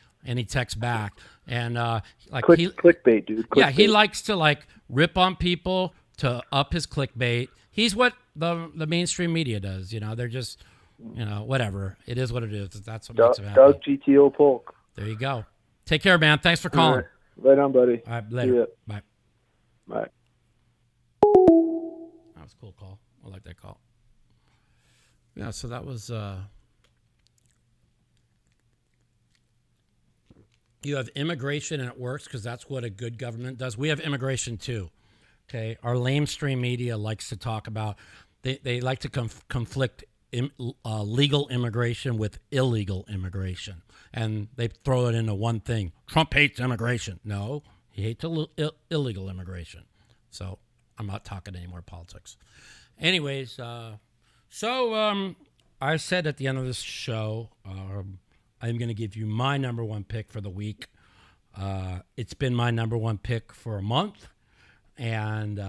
text back. And clickbait, dude. Clickbait. Yeah, he likes to rip on people to up his clickbait. He's what the mainstream media does. They're just. Whatever. It is what it is. That's what makes it happen. Doug GTO Polk. There you go. Take care, man. Thanks for calling. Right on, buddy. All right, later. Bye. Bye. That was a cool call. I like that call. Yeah, so that was... You have immigration and it works because that's what a good government does. We have immigration too. Okay? Our lamestream media likes to talk about... They like to conflict legal immigration with illegal immigration. And they throw it into one thing. Trump hates immigration. No, he hates illegal immigration. So I'm not talking any more politics. Anyways, I said at the end of this show, I'm going to give you my number one pick for the week. It's been my number one pick for a month. And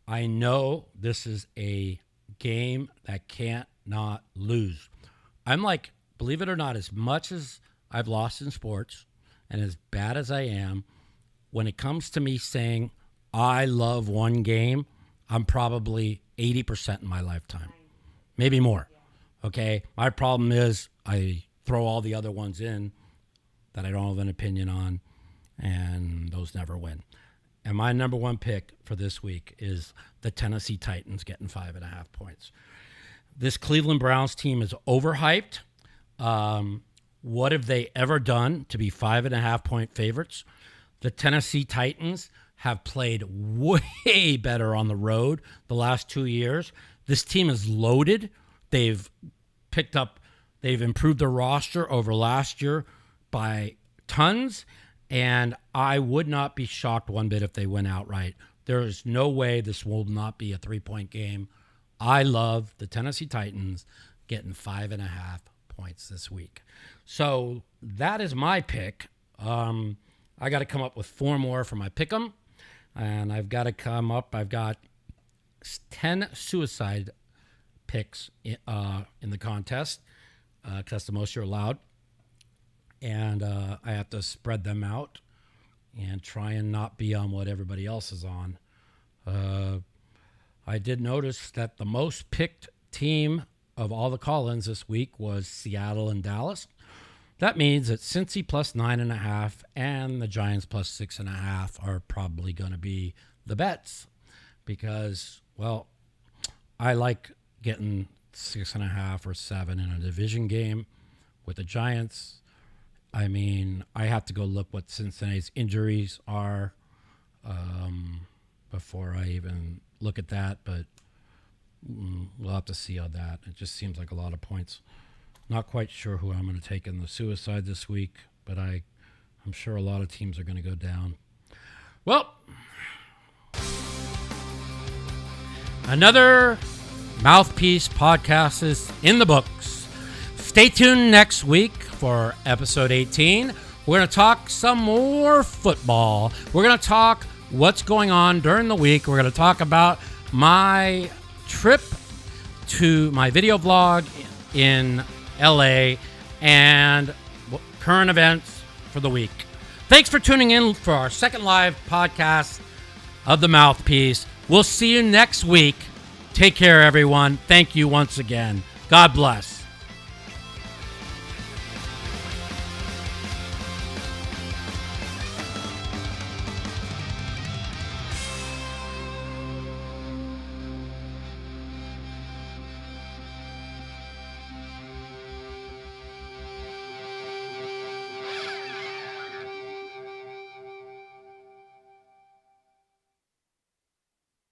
I know this is a game that can't not lose. I'm believe it or not, as much as I've lost in sports and as bad as I am, when it comes to me saying I love one game, I'm probably 80% in my lifetime, maybe more. Okay. My problem is I throw all the other ones in that I don't have an opinion on, and those never win. And my number one pick for this week is the Tennessee Titans getting 5.5 points. This Cleveland Browns team is overhyped. What have they ever done to be 5.5 point favorites? The Tennessee Titans have played way better on the road the last 2 years. This team is loaded. They've improved their roster over last year by tons. And I would not be shocked one bit if they win outright. There is no way this will not be a 3-point game. I love the Tennessee Titans getting 5.5 points this week. So that is my pick. I got to come up with 4 more for my pick 'em. And I've got 10 suicide picks in the contest. That's the most you're allowed. And I have to spread them out and try and not be on what everybody else is on. I did notice that the most picked team of all the call-ins this week was Seattle and Dallas. That means that Cincy plus 9.5 and the Giants plus 6.5 are probably going to be the bets because, well, I like getting 6.5 or 7 in a division game with the Giants. I mean, I have to go look what Cincinnati's injuries are before I even look at that, but we'll have to see on that. It just seems like a lot of points. Not quite sure who I'm going to take in the suicide this week, but I'm sure a lot of teams are going to go down. Well, another Mouthpiece podcast is in the books. Stay tuned next week for episode 18. We're going to talk some more football. We're going to talk what's going on during the week. We're going to talk about my trip to my video vlog in LA and current events for the week. Thanks for tuning in for our second live podcast of the Mouthpiece. We'll see you next week. Take care, everyone. Thank you once again. God bless.